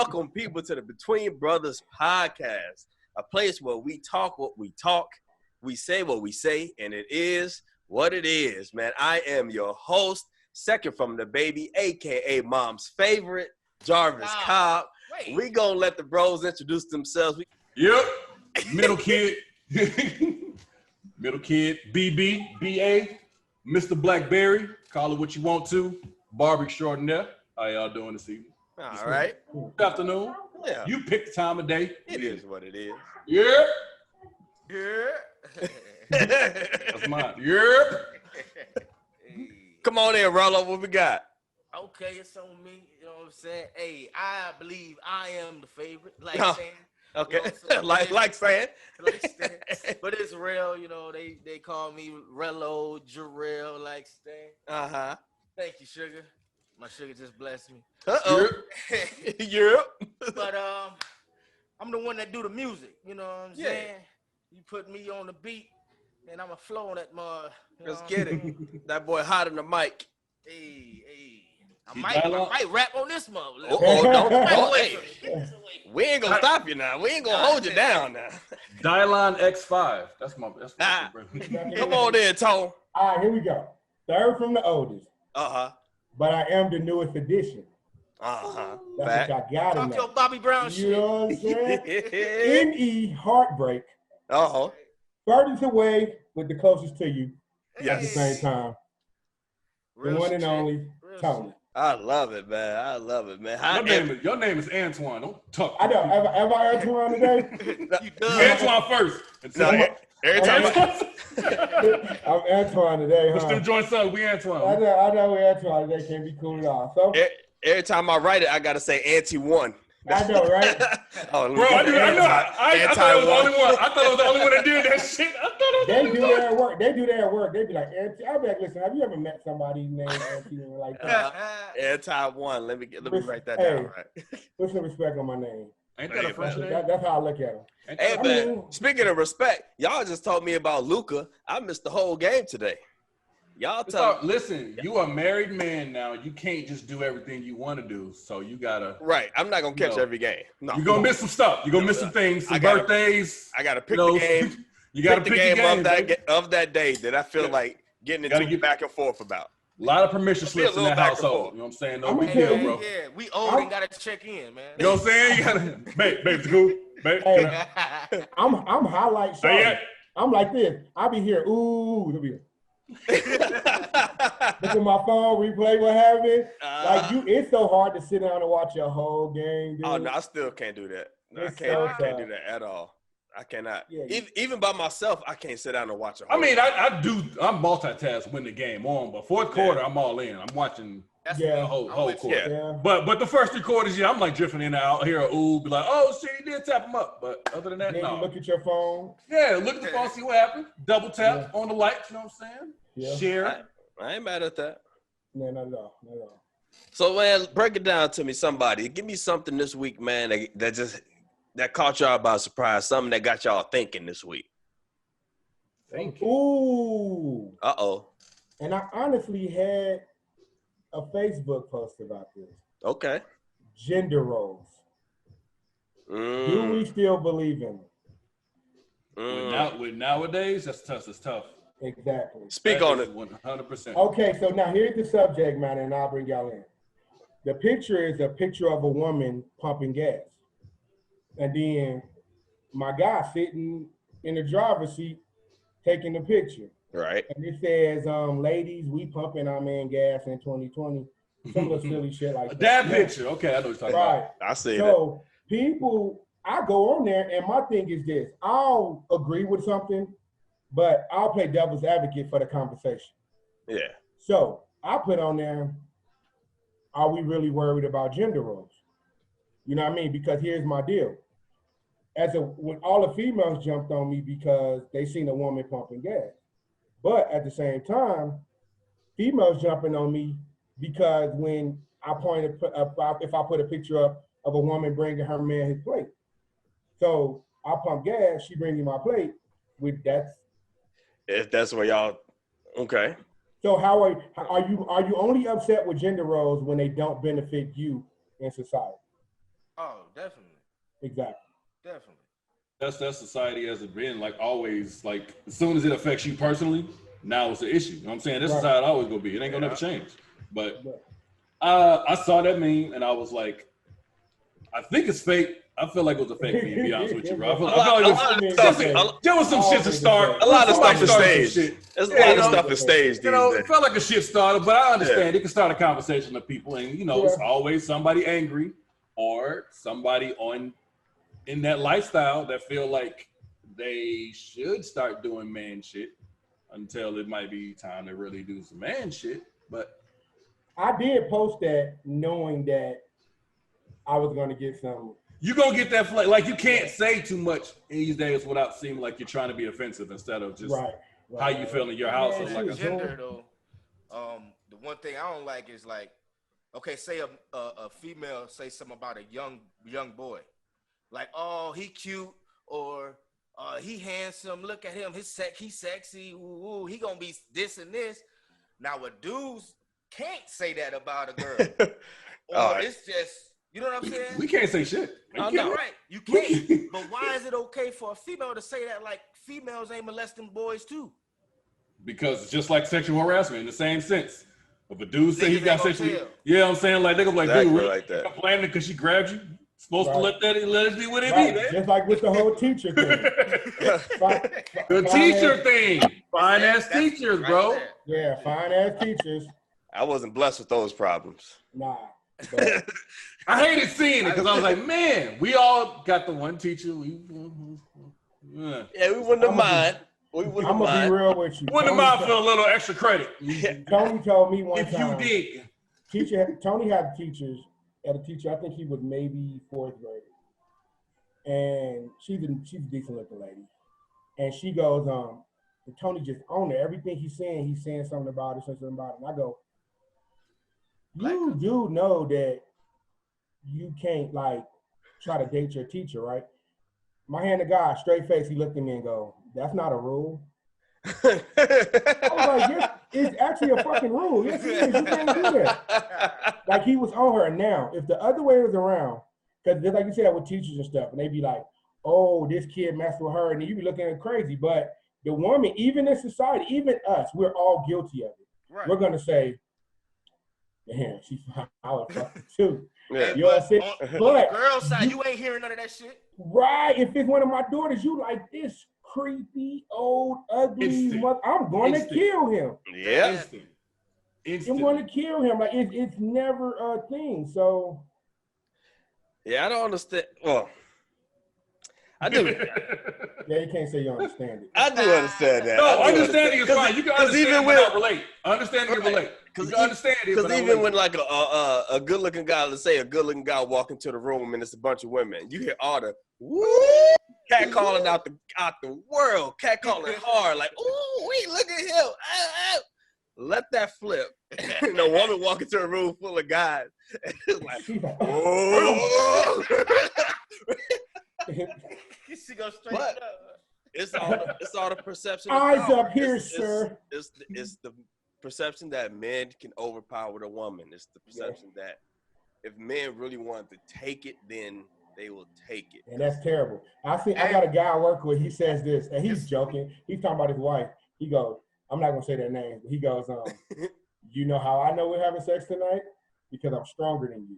Welcome, people, to the Between Brothers podcast, a place where we talk what we talk, we say what we say, and it is what it is, man. I am your host, second from the baby, a.k.a. mom's favorite, Jarvis Cobb. We gonna let the bros introduce themselves. Yep, middle kid, middle kid, BB, BA, Mr. Blackberry, call it what you want to, barber extraordinaire. How y'all doing this evening? All right. Good afternoon. Yeah. You pick the time of day. It is what it is. Yeah. Yeah. That's mine. Yeah. Come on in, Rollo. What we got? Okay, it's on me. You know what I'm saying? Hey, I believe I am the favorite. Like Oh, saying. Okay. You know what I'm saying? like saying. But it's real, you know, they call me Rello, Jarrell, like Stan. Uh-huh. Thank you, sugar. My sugar just blessed me. Uh-oh. Europe. But I'm the one that do the music, you know what I'm saying? You put me on the beat, and I'ma flow on that mud. Let's get it. That boy hot on the mic. Hey. I might rap on this mother. Don't. Hey, we ain't gonna stop you now. We ain't gonna hold you down now. Dylon X5. That's my Come on in, Tone. All right, here we go. Third from the oldest. Uh-huh. But I am the newest edition. Uh-huh. That's what y'all gotta Talk know. your Bobby Brown shit. You know what I'm saying? N.E. Heartbreak. Uh-huh. Furthest away with the closest to you at the Yes. same time. The Real one and shit. only Real Tony. I love it, man. I love it, man. Your name is Antoine. Don't talk. I know. Have I heard Antoine today? You done. Antoine first. No, every time I'm Antoine today, Push huh? them joints up. We I Antoine. know we Antoine today. Can't be cool at all. So every time I write it, I gotta say anti-1. I know, right? Oh, Bro, I know. I thought it was the Anti-1. only one. I thought it was the only one that did that shit. I thought it was the They only do one. that at work. They do that at work. They be like, I'll be like, listen, have you ever met somebody named Auntie like that? Anti-1. Let me write that down. Right. Put some respect on my name. Ain't that a French name? That's how I look at them. Hey, I man. mean- Speaking of respect, y'all just told me about Luka. I missed the whole game today. Y'all tell me. Listen, you are a married man now. You can't just do everything you want to do. So you gotta. Right. I'm not gonna catch No. every game. No. You're gonna miss some stuff. You're gonna miss some things. Some birthdays. I gotta pick you know, the game. You gotta pick the game baby. of that day that I feel like getting Gotta into get- back and forth about. A lot of permission Be a slips in little that back and household. forth. You know what I'm saying? No I'm big gonna tell deal, you- bro. Yeah, we old and gotta check in, man. You know what I'm saying? You gotta, babe, it's cool. Babe, Hey, I'm highlight Say shot. yeah. I'm like this. I'll be here. Ooh, it'll be look at my phone, replay what happened. Like it's so hard to sit down and watch a whole game. Dude. Oh no, I still can't do that. No, I It's can't. so I can't tough. do that at all. I cannot. Yeah, even by myself, I can't sit down and watch a I whole mean, I do. I'm multitask when the game on, but fourth quarter, I'm all in. I'm watching That's Yeah. the whole with you. quarter. Yeah. But the first 3 quarters, yeah, I'm like drifting in and out here. Ooh, be like, oh shit, he did tap him up. But other than that, Then you no. look at your phone. Yeah, look at the phone, see what happened. Double tap on the lights. You know what I'm saying? Yeah. Share. I ain't mad at that. No, not at all. Not at all. So man, break it down to me, somebody. Give me something this week, man, that caught y'all by surprise. Something that got y'all thinking this week. Thank you. Ooh. Uh-oh. And I honestly had a Facebook post about this. Okay. Gender roles. Do we still believe in them? With nowadays, that's tough. It's tough. Exactly. Speak on it. 100%. Okay, so now here's the subject matter, and I'll bring y'all in. The picture is a picture of a woman pumping gas. And then my guy sitting in the driver's seat taking the picture. Right. And it says, ladies, we pumping our man gas in 2020. Some little silly shit like That that. picture. Okay, I know what you're talking Right. about. I see that. So people, I go on there and my thing is this. I'll agree with something, but I'll play devil's advocate for the conversation. Yeah. So I put on there, are we really worried about gender roles? You know what I mean? Because here's my deal. When all the females jumped on me because they seen a woman pumping gas. But at the same time, females jumping on me because when I if I put a picture up of a woman bringing her man his plate. So I pump gas, she bring me my plate. If that's where y'all, okay. So how are you only upset with gender roles when they don't benefit you in society? Oh Definitely. Exactly. Definitely. That's society as it been, like always, like as soon as it affects you personally, now it's an issue. You know what I'm saying? This is how it always gonna be. It ain't gonna never change. But I saw that meme and I was like, I think it's fake. I feel like it was a fake meme, to be honest with you, bro. I feel like there was some shit to start. A lot of stuff is staged. There's a lot of stuff is staged. You know, it felt like a shit starter, but I understand it can start a conversation of people, and you know, it's always somebody angry or somebody in that lifestyle that feel like they should start doing man shit until it might be time to really do some man shit. But I did post that knowing that I was going to get some. You're going to get that flag. Like, you can't say too much these days without seeming like you're trying to be offensive instead of just how you feel in your house. Like gender, though, the one thing I don't like is like, okay, say a female say something about a young boy. Like, oh, he cute, or he handsome. Look at him, he sexy. Ooh, he gonna be this and this. Now, a dudes can't say that about a girl. Or it's just, you know what I'm saying? We can't say shit. Right, you can't. But why is it okay for a female to say that? Like, females ain't molesting boys too. Because it's just like sexual harassment in the same sense. If a dude say he got sexual, you know what I'm saying? Like, they gonna be like, dude, really? Like that. Complaining because she grabbed you? Supposed to let it be what it be, man. Just like with the whole teacher thing. The teacher thing. Fine ass teachers, bro. Yeah, fine ass teachers. I wasn't blessed with those problems. Nah. I hated seeing it because I was like, man, we all got the one teacher. We wouldn't have mind. I'm gonna be real with you. Wouldn't have mind for a little extra credit. Tony told me one if time. If you dig. Tony had teachers. Had a teacher, I think he was maybe fourth grade, and she's a decent looking lady, and she goes, and Tony just owned it. Everything he's saying something about it, something about it. And I go, you do know that you can't like try to date your teacher, right? My hand to God, straight face, he looked at me and go, that's not a rule. I was like, yes, it's actually a fucking rule. Yes, it is. You can't do that. Like, he was on her. Now, if the other way was around, because just like you said with teachers and stuff, and they be like, oh, this kid messed with her, and then you be looking at it crazy. But the woman, even in society, even us, we're all guilty of it. Right. We're gonna say, damn, she's I was fucking too. Yeah, you know what I'm saying? But the girl side, you ain't hearing none of that shit. Right. If it's one of my daughters, you like this creepy, old, ugly mother. I'm going to kill him. Yeah. I'm going to kill him. Like, it's never a thing. So. Yeah, I don't understand. Well, I do. Yeah, you can't say you understand it. I do understand that. No, understanding is fine. You can understand even when relate. Understanding and relate. Because even when like a good-looking guy, let's say a good-looking guy walk into the room and it's a bunch of women, you hear all the woo, cat calling out the world, cat calling hard, like, ooh, wait, look at him. Let that flip. And a woman walk into a room full of guys. And it's like, oh. She goes straight up. It's all the perception. Eyes up here, sir. It's the perception that men can overpower a woman. It's the perception that if men really want to take it, then they will take it. And that's terrible. I got a guy I work with. He says this, and he's joking. He's talking about his wife. He goes, I'm not gonna say their name, but he goes, you know how I know we're having sex tonight? Because I'm stronger than you.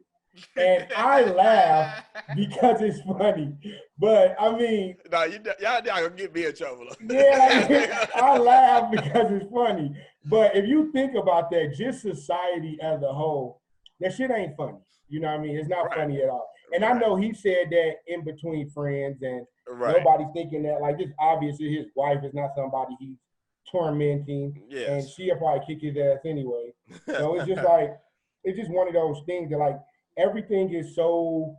And I laugh because it's funny. But I mean, no, y'all not gonna get me in trouble. Yeah, I laugh because it's funny. But if you think about that, just society as a whole, that shit ain't funny. You know what I mean? It's not funny at all. And I know he said that in between friends, and nobody's thinking that. Like, it's obviously his wife is not somebody he's tormenting, and she'll probably kick his ass anyway. So it's just like, it's just one of those things that, like, everything is so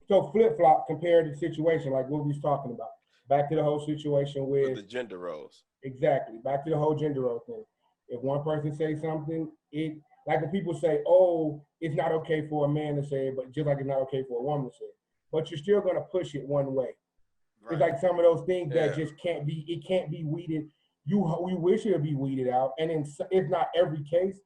flip-flop compared to the situation, like what we was talking about. Back to the whole situation with the gender roles. Exactly. Back to the whole gender role thing. If one person says something, it, like when people say, oh, it's not okay for a man to say it, but just like it's not okay for a woman to say it. But you're still going to push it one way. Right. It's like some of those things that just can't be weeded. We wish it would be weeded out. And it's not every case,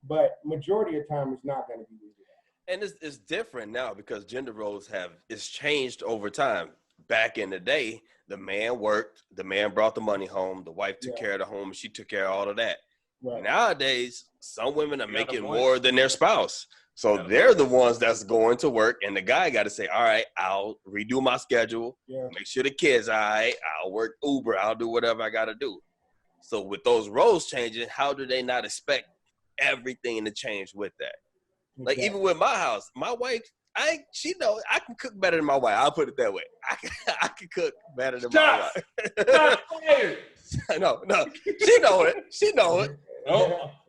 but majority of the time it's not going to be weeded out. And it's different now because gender roles it's changed over time. Back in the day, the man worked, the man brought the money home, the wife took care of the home, and she took care of all of that. Right. Nowadays, some women are making voice. more than their spouse. So they're the ones that's going to work, and the guy got to say, all right, I'll redo my schedule, make sure the kids all right, I'll work Uber, I'll do whatever I got to do. So with those roles changing, how do they not expect everything to change with that? Like even with my house, my wife, she knows I can cook better than my wife. I'll put it that way. I can cook better than my wife. No, she know it. She know it.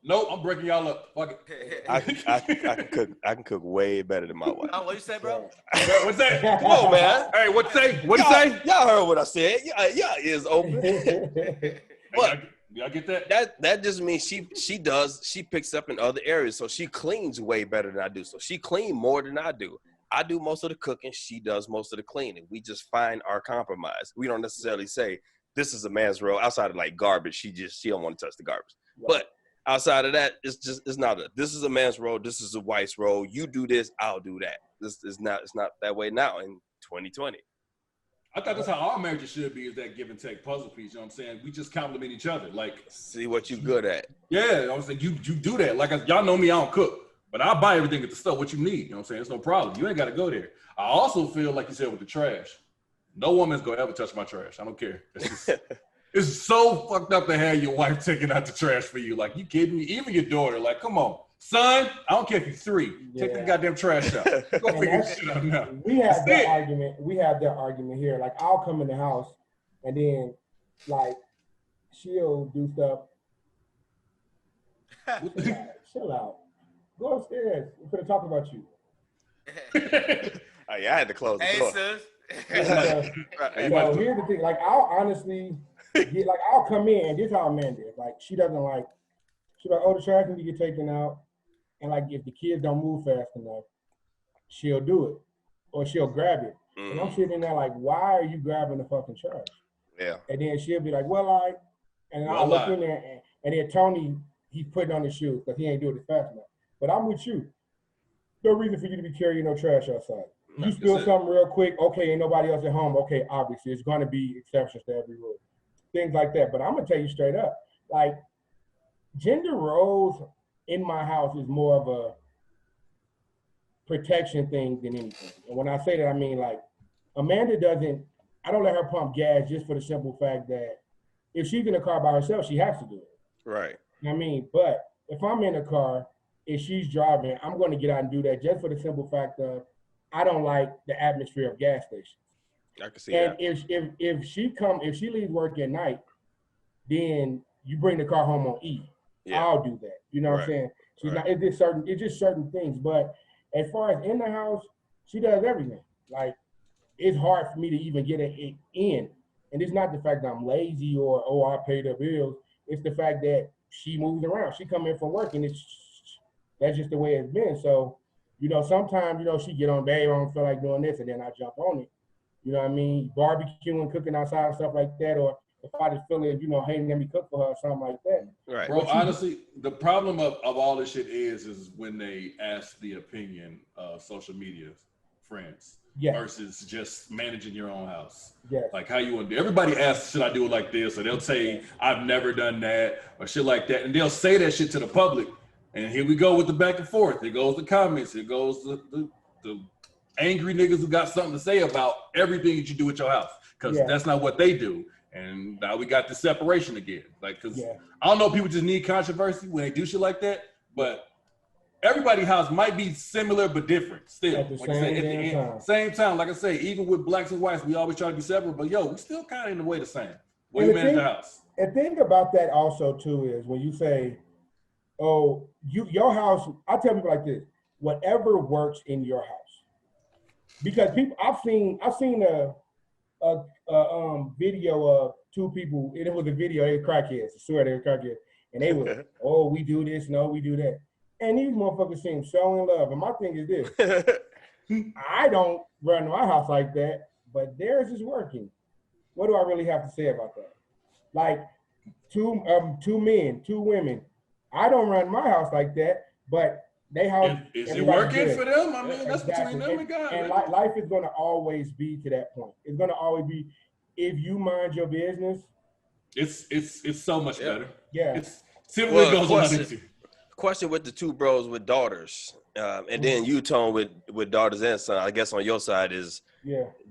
No, I'm breaking y'all up. Fuck it. I can cook way better than my wife. Oh, what you say, bro? What's that? Come on, man. Hey, what say? What you say? Y'all heard what I said. Y'all ears open. But y'all get that? That just means she picks up in other areas. So she cleans way better than I do. So she cleans more than I do. I do most of the cooking. She does most of the cleaning. We just find our compromise. We don't necessarily say this is a man's role. Outside of like garbage, she don't want to touch the garbage. Right. But outside of that, it's not this is a man's role. This is a wife's role. You do this, I'll do that. It's not that way now in 2020. I thought that's how all marriages should be, is that give and take puzzle piece. You know what I'm saying? We just compliment each other. Like, see what you good at. Yeah, I was saying you do that. Like, y'all know me, I don't cook, but I'll buy everything at the store, what you need. You know what I'm saying? It's no problem. You ain't got to go there. I also feel like you said with the trash, no woman's going to ever touch my trash. I don't care. It's so fucked up to have your wife taking out the trash for you. Like, you kidding me? Even your daughter, like, come on. Son, I don't care if you're 3. Take the goddamn trash out. Go figure this shit out now. We have that argument. We have that argument here. Like, I'll come in the house and then, like, she'll do stuff. Chill out. Go upstairs. We're going to talk about you. Oh, yeah, I had to close the door. Hey, sis. So here's the thing. Like, I'll honestly I'll come in, and this is how a man is. Like, she's like, oh, the trash needs to get taken out. And like, if the kids don't move fast enough, she'll do it, or she'll grab it. And I'm sitting there like, why are you grabbing the fucking trash? Yeah. And then she'll be like, and I'll look in there, and then Tony, he's putting on his shoes because he ain't doing it fast enough. But I'm with you. No reason for you to be carrying no trash outside. You spill something real quick, okay, ain't nobody else at home, okay, obviously, it's going to be exceptions to every rule. Things like that. But I'm going to tell you straight up, like, gender roles in my house is more of a protection thing than anything. And when I say that, I mean, like, Amanda I don't let her pump gas just for the simple fact that if she's in a car by herself, she has to do it. Right. I mean, but if I'm in a car and she's driving, I'm going to get out and do that just for the simple fact of I don't like the atmosphere of gas stations. I can see that. And if she leaves work at night, then you bring the car home on E. Yeah. I'll do that. You know what I'm saying? She's not. It's just certain things. But as far as in the house, she does everything. Like, it's hard for me to even get it in. And it's not the fact that I'm lazy or I pay the bills. It's the fact that she moves around. She come in from work, and that's just the way it's been. So, you know, sometimes, you know, she get on, babe, I don't feel like doing this, and then I jump on it. You know what I mean? Barbecuing, cooking outside and stuff like that, or if I just feel it, you know, hey, let me cook for her or something like that. Right. Bro, honestly, the problem of all this shit is when they ask the opinion of social media friends versus just managing your own house. Yes. Like, how you want to do. Everybody asks, should I do it like this? Or they'll say, I've never done that, or shit like that. And they'll say that shit to the public. And here we go with the back and forth. It goes the comments. It goes the angry niggas who got something to say about everything that you do at your house. Because that's not what they do. And now we got the separation again. Like, because I don't know, people just need controversy when they do shit like that. But everybody's house might be similar but different still. At the same time. Like I say, even with blacks and whites, we always try to be separate. But we still kind of in a way the same. When you manage the house. And thing about that also too is when you say, oh, your house, I tell people like this, whatever works in your house. Because people, I've seen a video of 2 people, and it was a video, they were crackheads, I swear they were crackheads. And they were, oh, we do this, no, we do that. And these motherfuckers seem so in love. And my thing is this, I don't run my house like that, but theirs is working. What do I really have to say about that? Like, 2 men, 2 women, I don't run my house like that, but they how Is it everybody working good. for them? I mean, that's Exactly. between them and God. And life is going to always be to that point. It's going to always be, if you mind your business. It's so much better. Yeah. It's typically goes a lot question, easier. question with the two bros with daughters, and then you, Tone, with daughters and son. I guess on your side is,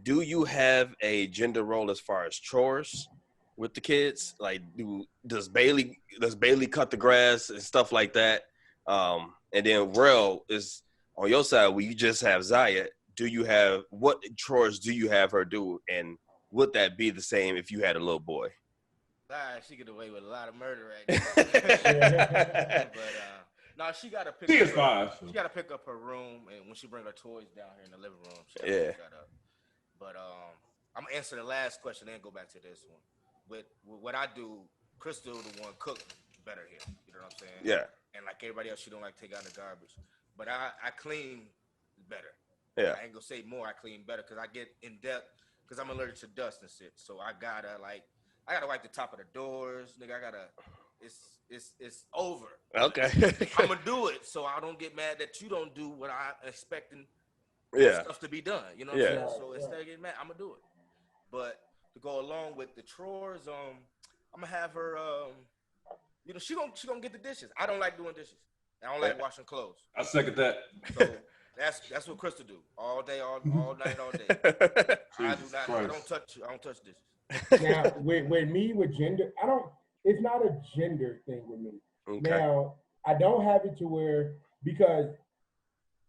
do you have a gender role as far as chores with the kids? Like, does Bailey cut the grass and stuff like that? And then Rel is on your side where you just have Zaya. What chores do you have her do, and would that be the same if you had a little boy? She get away with a lot of murder right now. But no, she got to pick. She is 5. She got to pick up her room, and when she bring her toys down here in the living room, she yeah. pick that up. But I'm gonna answer the last question and go back to this one. With what I do, Crystal the one cook better here. You know what I'm saying? Yeah. And like everybody else, she don't like take out the garbage. But I clean better. Yeah. I ain't gonna say more. I clean better because I get in depth because I'm allergic to dust and shit. So I gotta wipe the top of the doors, nigga. It's over. Okay. I'm gonna do it so I don't get mad that you don't do what I'm expecting. Stuff to be done. You know what I'm saying? So instead of getting mad, I'm gonna do it. But to go along with the chores, I'm gonna have her. She gonna get the dishes. I don't like doing dishes. I don't like washing clothes. I second that. So that's what Crystal do all day, all night, all day. I do not. I don't touch dishes. Now with me with gender, it's not a gender thing with me. Okay. Now I don't have it to where, because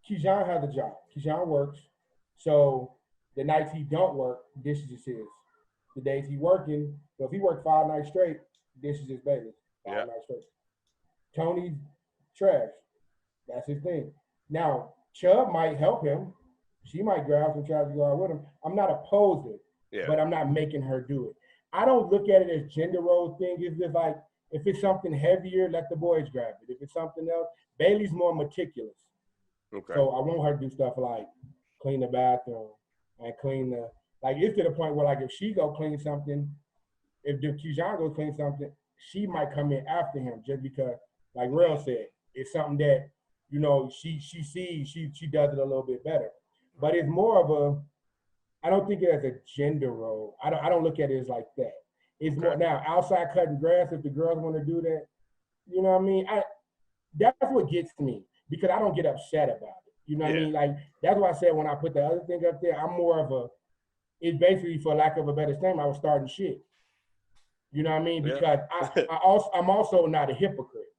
Keyshawn has a job. Keyshawn works, so the nights he don't work, dishes is his. The days he working, so if he worked 5 nights straight, dishes is Bailey's. 5 nights straight. Tony's trash. That's his thing. Now Chubb might help him. She might grab some trash to go out with him. I'm not opposed to it, but I'm not making her do it. I don't look at it as gender role thing. It's just like, if it's something heavier, let the boys grab it. If it's something else, Bailey's more meticulous. Okay. So I want her to do stuff like clean the bathroom and clean it's to the point where, like, if she go clean something, if Keyshawn goes clean something, she might come in after him just because, like Rel said, it's something that, she sees, she does it a little bit better. But it's more of I don't think it as a gender role. I don't look at it as like that. It's more now outside cutting grass. If the girls want to do that, you know what I mean. That's what gets me, because I don't get upset about it. You know what I mean? Like, that's why I said when I put the other thing up there, I'm more of it's basically, for lack of a better term, I was starting shit. You know what I mean? Because I'm also not a hypocrite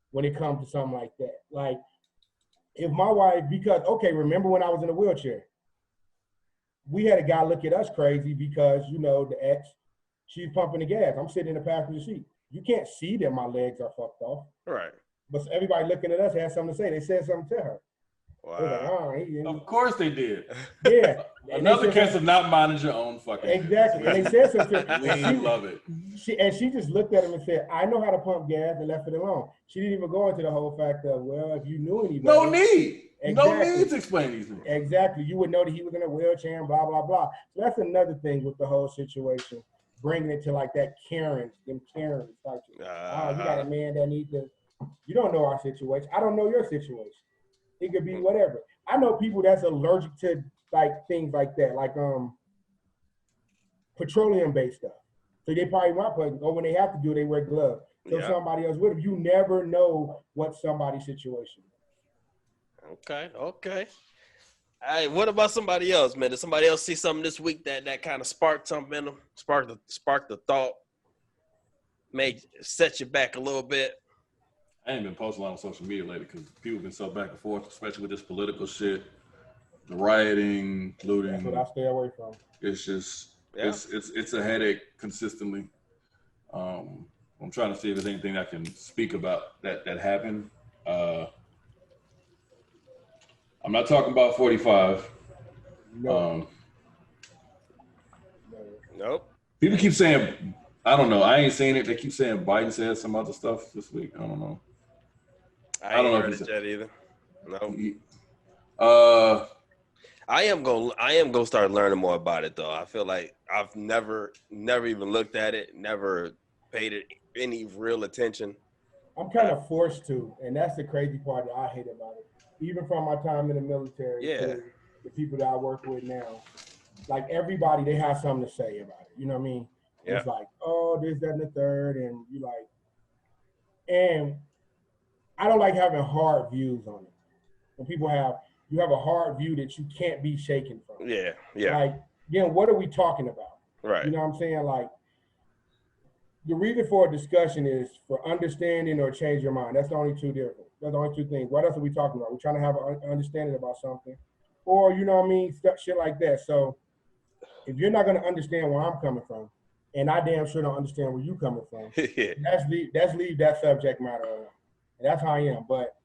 when it comes to something like that. Like, if my wife, remember when I was in a wheelchair? We had a guy look at us crazy because, the ex, she's pumping the gas. I'm sitting in the passenger seat. You can't see that my legs are fucked off. Right. But everybody looking at us had something to say. They said something to her. Wow. Like, of course they did. Yeah. Another case of not minding your own fucking. Exactly. And they said something to her. We love it. She just looked at him and said, I know how to pump gas, and left it alone. She didn't even go into the whole fact of, well, if you knew anybody. No need. Exactly. No need to explain these things. Exactly. You would know that he was in a wheelchair and blah, blah, blah. So that's another thing with the whole situation, bringing it to like that Karen type shit. You got a man that needs to, you don't know our situation. I don't know your situation. It could be whatever. I know people that's allergic to like things like that, like petroleum-based stuff. So they probably want to, or when they have to do it, they wear gloves. So somebody else with them. You never know what somebody's situation is. Okay. All right, what about somebody else, man? Did somebody else see something this week that kind of sparked something in them? Sparked the thought, set you back a little bit? I ain't been posting a lot on social media lately because people have been so back and forth, especially with this political shit, the rioting, looting. That's what I stay away from. It's just, it's a headache consistently. I'm trying to see if there's anything I can speak about that happened. I'm not talking about 45. No. Nope. People keep saying, I don't know. I ain't seen it. They keep saying Biden said some other stuff this week. I don't know. I don't know if it's yet either. No. I am gonna start learning more about it though. I feel like I've never even looked at it, never paid it any real attention. I'm kind of forced to, and that's the crazy part that I hate about it. even from my time in the military to the people that I work with now, like everybody, they have something to say about it. You know what I mean? Yeah. It's like, oh, this, that, and the third, and you like, and I don't like having hard views on it. When people you have a hard view that you can't be shaken from. Yeah, yeah. Like, again, what are we talking about? Right. You know what I'm saying? Like, the reason for a discussion is for understanding or change your mind. That's the only two different. That's the only two things. What else are we talking about? We're trying to have an understanding about something, or you know what I mean, shit like that. So, if you're not going to understand where I'm coming from, and I damn sure don't understand where you coming from, let's leave that subject matter alone. And that's how I am. But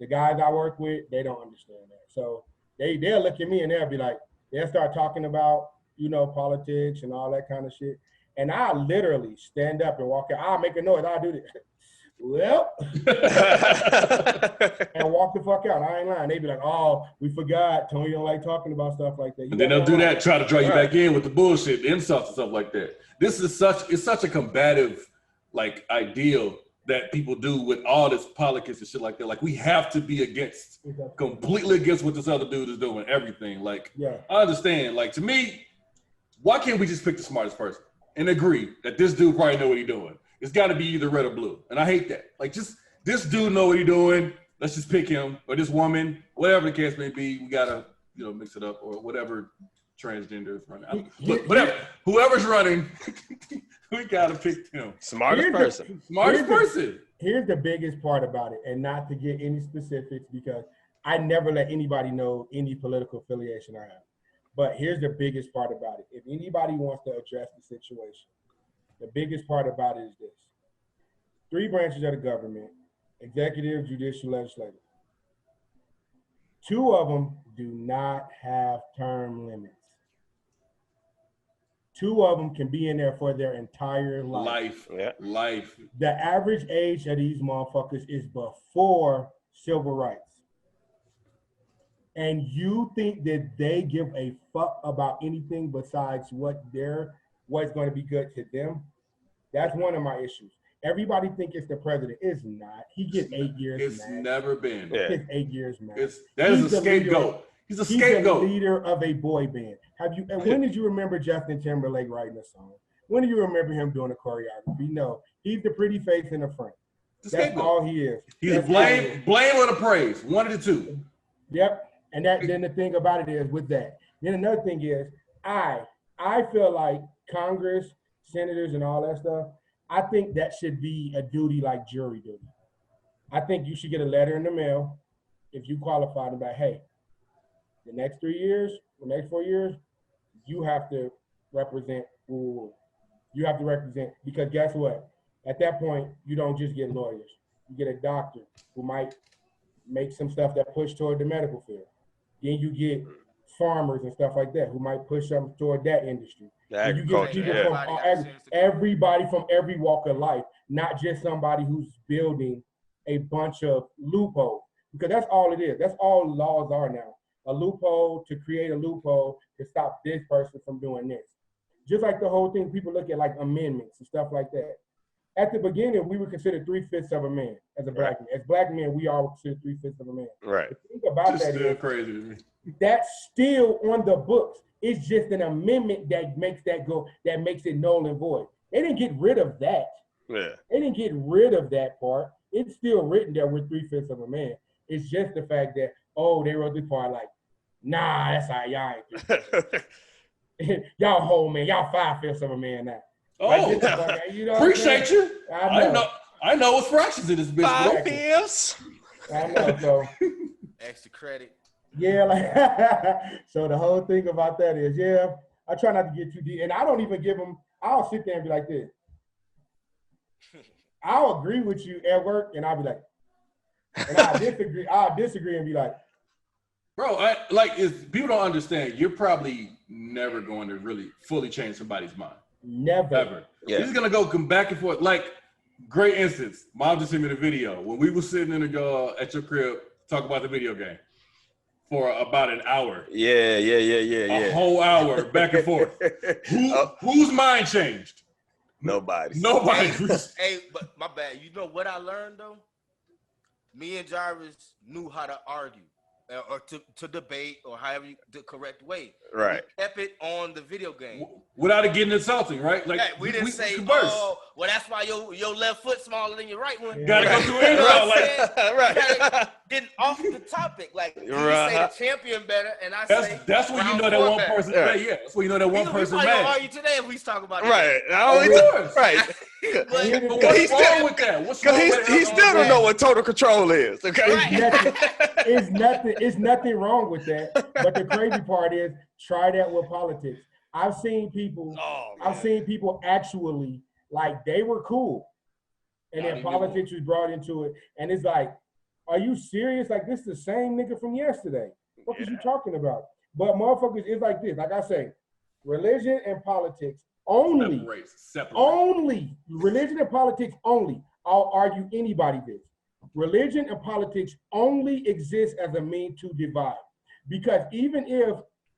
the guys I work with, they don't understand that. So they'll look at me and they'll be like, they'll start talking about, you know, politics and all that kind of shit. And I literally stand up and walk out. I'll make a noise. I'll do this. Well, and walk the fuck out. I ain't lying. They be like, oh, we forgot. Tony don't like talking about stuff like that. And then they'll do that, try to draw you back in with the bullshit, the insults and stuff like that. This is such a combative like ideal that people do with all this politics and shit like that. Like we have to be completely against what this other dude is doing, everything. Like, I understand. Like to me, why can't we just pick the smartest person and agree that this dude probably know what he's doing? It's got to be either red or blue. And I hate that. Like just this dude know what he's doing. Let's just pick him, or this woman, whatever the case may be. We got to, you know, mix it up, or whatever transgender is running. Whatever. Whoever's running, we got to pick him. Smartest person. Here's the biggest part about it, and not to get any specifics because I never let anybody know any political affiliation I have. But here's the biggest part about it. If anybody wants to address the situation, the biggest part about it is this. 3 branches of the government, executive, judicial, legislative. 2 of them do not have term limits. 2 of them can be in there for their entire life. Life. The average age of these motherfuckers is before civil rights. And you think that they give a fuck about anything besides what's going to be good to them? That's one of my issues. Everybody think it's the president. It's not. He gets 8 years. It's never been. He gets 8 years, man. That is a scapegoat. He's a scapegoat. He's the leader of a boy band. And when did you remember Justin Timberlake writing a song? When do you remember him doing a choreography? No, he's the pretty face in the front. That's all he is. He's blame or the praise. One of the two. Yep. And then the thing about it is with that. Then another thing is I feel like Congress, senators, and all that stuff, I think that should be a duty like jury duty. I think you should get a letter in the mail if you qualify to be like, hey, the next 3 years, the next 4 years, you have to represent. You have to represent, because guess what? At that point, you don't just get lawyers. You get a doctor who might make some stuff that push toward the medical field. Then you get farmers and stuff like that who might push something toward that industry. And you get people from everybody from every walk of life, not just somebody who's building a bunch of loopholes. Because that's all it is. That's all laws are now. A loophole to create a loophole to stop this person from doing this. Just like the whole thing, people look at like amendments and stuff like that. At the beginning, we were considered 3/5 of a man as a black man. As black men, we are considered 3/5 of a man. Right. The thing about that is crazy to me. That's still on the books. It's just an amendment that makes that go, that makes it null and void. They didn't get rid of that. Yeah. They didn't get rid of that part. It's still written there with 3/5 of a man. It's just the fact that, they wrote this part like, nah, that's how y'all ain't. Y'all whole man, y'all 5/5 of a man now. Like, you know, appreciate you. I know it's fractions in this bitch. 5/5. I know, so extra credit. Yeah, like so the whole thing about that is, I try not to get too deep, and I don't even give them. I'll sit there and be like this. I'll agree with you at work, and I'll be like, and I'll disagree and be like, bro, people don't understand. You're probably never going to really fully change somebody's mind. Never. Ever. Yeah. He's gonna come back and forth. Like, great instance. Mom just sent me the video when we were sitting in at your crib talking about the video game for about an hour. Yeah. A whole hour back and forth. Whose mind changed? Nobody. Hey, but my bad. You know what I learned though? Me and Jarvis knew how to argue. or to debate or however the correct way. Right. We kept it on the video game. Without it getting insulting, right? Like Yeah, we didn't say, converse. oh, well, that's why your left foot smaller than your right one. Yeah. Gotta go Right. through You it. know No, what I'm like saying? Right. Getting off the topic. Like, you Right. say the champion better, and I say that's when you round know that four one better. person. Yeah. Yeah, that's when you know that one We person probably gonna mad. argue today if we talk about it. Right. Of course. Right. But But He's what's still- wrong with that? What's wrong Because with he still don't know what total control is. Okay. It's nothing wrong with that. But the crazy part is, try that with politics. I've seen people actually, like, they were cool, and Not then even politics was brought into it, and it's like, are you serious? Like, this is the same nigga from yesterday. What is you talking about? But motherfuckers, it's like this. Like I say, religion and politics only. Separate. Only religion and politics only. I'll argue anybody this. Religion and politics only exist as a means to divide. Because even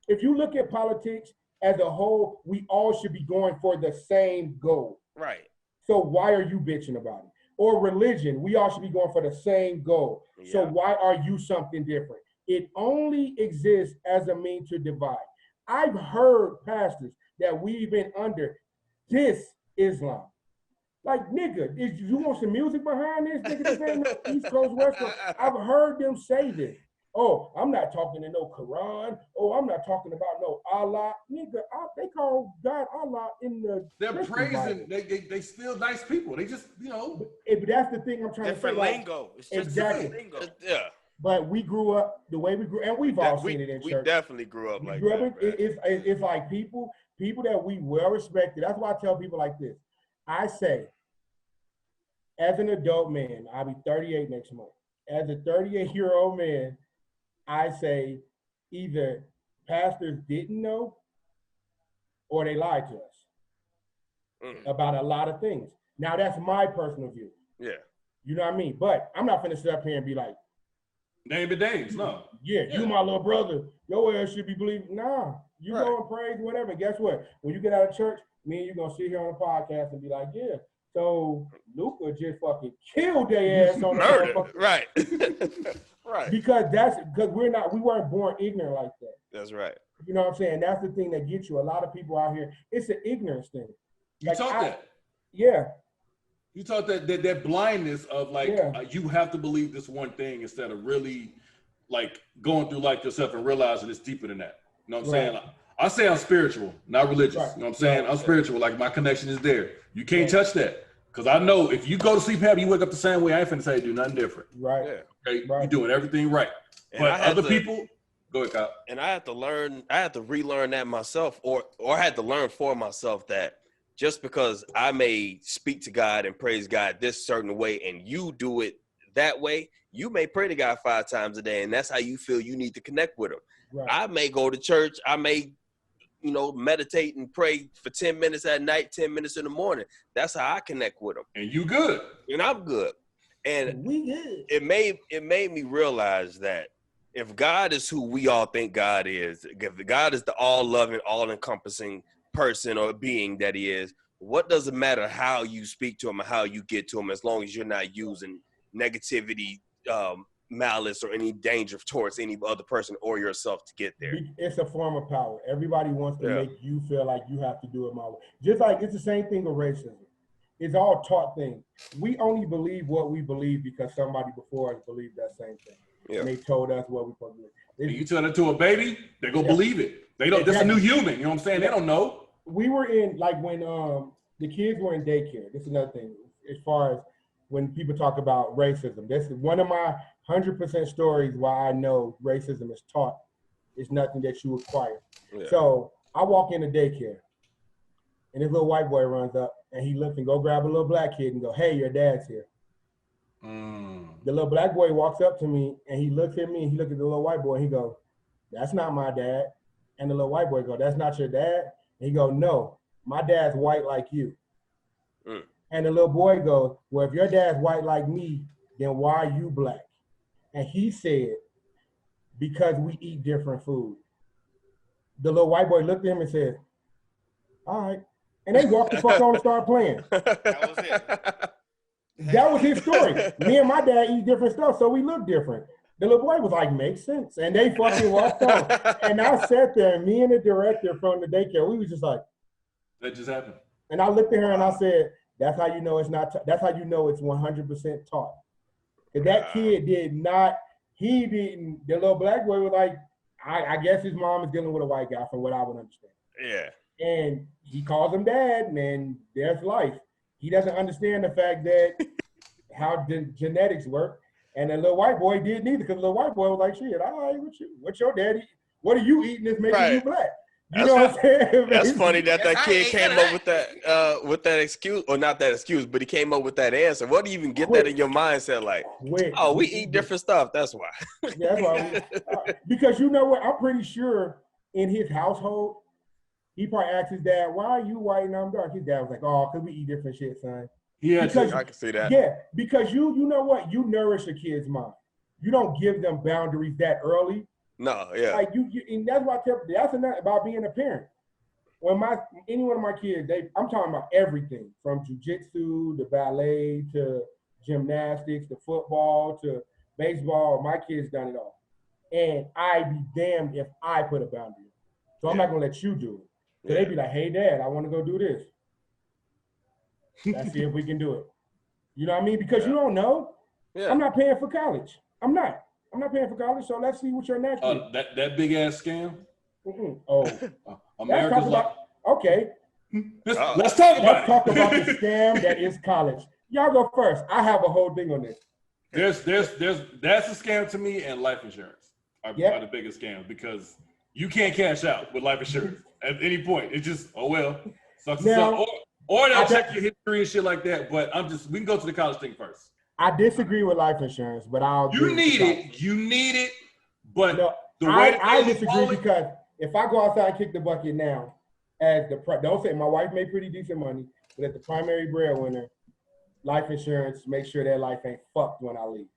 if you look at politics as a whole, we all should be going for the same goal. Right. So why are you bitching about it? Or religion, we all should be going for the same goal. Yeah. So why are you something different? It only exists as a means to divide. I've heard pastors that we've been under this Islam. Like, nigga, you want some music behind this? Nigga, this ain't no East Coast, West Coast. I've heard them say this. Oh, I'm not talking to no Quran. Oh, I'm not talking about no Allah. Nigga, they call God Allah in the They're Christian praising. Bible. They still nice people. They just, you know. But that's the thing I'm trying different to say. lingo. It's just Exactly. different lingo. Yeah. But we grew up the way we grew, and we've all seen it in we church. definitely grew up We like grew that. up it's like people that we well respected. That's why I tell people like this. I say, as an adult man, I'll be 38 next month. As a 38-year-old man, I say either pastors didn't know or they lied to us about a lot of things. Now, that's my personal view. Yeah. You know what I mean? But I'm not finna sit up here and be like, Name and names, no. yeah, you my little brother. Your ass should be believing. Nah, you Right. go and praise, whatever. Guess what? When you get out of church, me and you gonna sit here on the podcast and be like, yeah. So Luca just fucking killed their ass on the Murder. motherfucker. Right. Right. Because we weren't born ignorant like that. That's right. You know what I'm saying? That's the thing that gets you. A lot of people out here, it's an ignorance thing. You Like, taught that. Yeah. You taught that blindness of like Yeah. you have to believe this one thing instead of really like going through life yourself and realizing it's deeper than that. You know what I'm saying? Right. Like, I say I'm spiritual, not religious. Right. You know what I'm saying? Right. I'm spiritual. Like my connection is there. You can't Yeah. touch that. Because I know if you go to sleep happy, you wake up the same way, I ain't finna say do nothing different. Right. Yeah. Okay? Right. You're doing everything right. And But I had other to- people, go ahead, Kyle. And I had to relearn that myself, or I had to learn for myself that just because I may speak to God and praise God this certain way and you do it that way, you may pray to God 5 times a day, and that's how you feel you need to connect with him. Right. I may go to church, I may, meditate and pray for 10 minutes at night, 10 minutes in the morning. That's how I connect with him. And you good. And I'm good. And We good. it made me realize that if God is who we all think God is, if God is the all-loving, all-encompassing person or being that he is, what does it matter how you speak to him and how you get to him, as long as you're not using negativity, malice, or any danger towards any other person or yourself to get there? It's a form of power. Everybody wants to Yeah. make you feel like you have to do it my way. Just like it's the same thing with racism. It's all taught thing. We only believe what we believe because somebody before us believed that same thing. Yeah. And they told us what we supposed to And believe. you tell that to a baby, they're gonna Yeah. believe it. They don't. That's a new human. You know what I'm saying? They don't know. We were in, like, when the kids were in daycare. This is another thing. As far as when people talk about racism, this is one of my 100% stories why I know racism is taught. It's nothing that you acquire. Yeah. So I walk into daycare, and this little white boy runs up, and he looks and go grab a little black kid and go, "Hey, your dad's here." The little black boy walks up to me, and he looks at me, and he looks at the little white boy, and he goes, "That's not my dad." And the little white boy go, "That's not your dad?" And he go, "No, my dad's white like you." Mm. And the little boy goes, "Well, if your dad's white like me, then why are you black?" And he said, "Because we eat different food." The little white boy looked at him and said, "All right." And they walked the fuck on and started playing. That was it. That was his story. Me and my dad eat different stuff, so we look different. The little boy was like, makes sense. And they fucking walked off. And I sat there, and me and the director from the daycare, we was just like, That just happened. and I looked at her and I said, that's how you know it's not, that's how you know it's 100% taught. Because that kid did not, he didn't, the little black boy was like, I guess his mom is dealing with a white guy from what I would understand. Yeah. And he calls him dad, and then there's life. He doesn't understand the fact that how the genetics work. And the little white boy did neither, because the little white boy was like, shit, all right, what's your daddy? What are you eating that's making you black? You know what I'm saying? That's funny that kid came up with that excuse, or not that excuse, but he came up with that answer. What do you even get that in your mindset? Like, we eat different stuff. That's why. Yeah, that's why. Because you know what? I'm pretty sure in his household, he probably asked his dad, why are you white and I'm dark? His dad was like, oh, because we eat different shit, son. Yeah, I can see that. Yeah, because you know what? You nourish a kid's mind. You don't give them boundaries that early. No, yeah. Like you and that's why I tell, that's enough about being a parent. When any one of my kids, I'm talking about everything from jujitsu to ballet to gymnastics to football to baseball. My kids done it all. And I'd be damned if I put a boundary. So I'm not gonna let you do it. So they'd be like, hey dad, I want to go do this. Let's see if we can do it. You know what I mean? Because you don't know. Yeah. I'm not paying for college. I'm not paying for college, so let's see what your next is. That big ass scam? Mm-mm. Oh. America's like, okay. Let's talk about the scam that is college. Y'all go first. I have a whole thing on this. There's that's a scam to me, and life insurance are the biggest scams, because you can't cash out with life insurance at any point. It's just, oh well, sucks now, or they'll check your history and shit like that. But we can go to the college thing first. I disagree with life insurance, but You need it, but no, the way I disagree because if I go outside and kick the bucket now, don't say my wife made pretty decent money, but as the primary breadwinner, life insurance makes sure that life ain't fucked when I leave.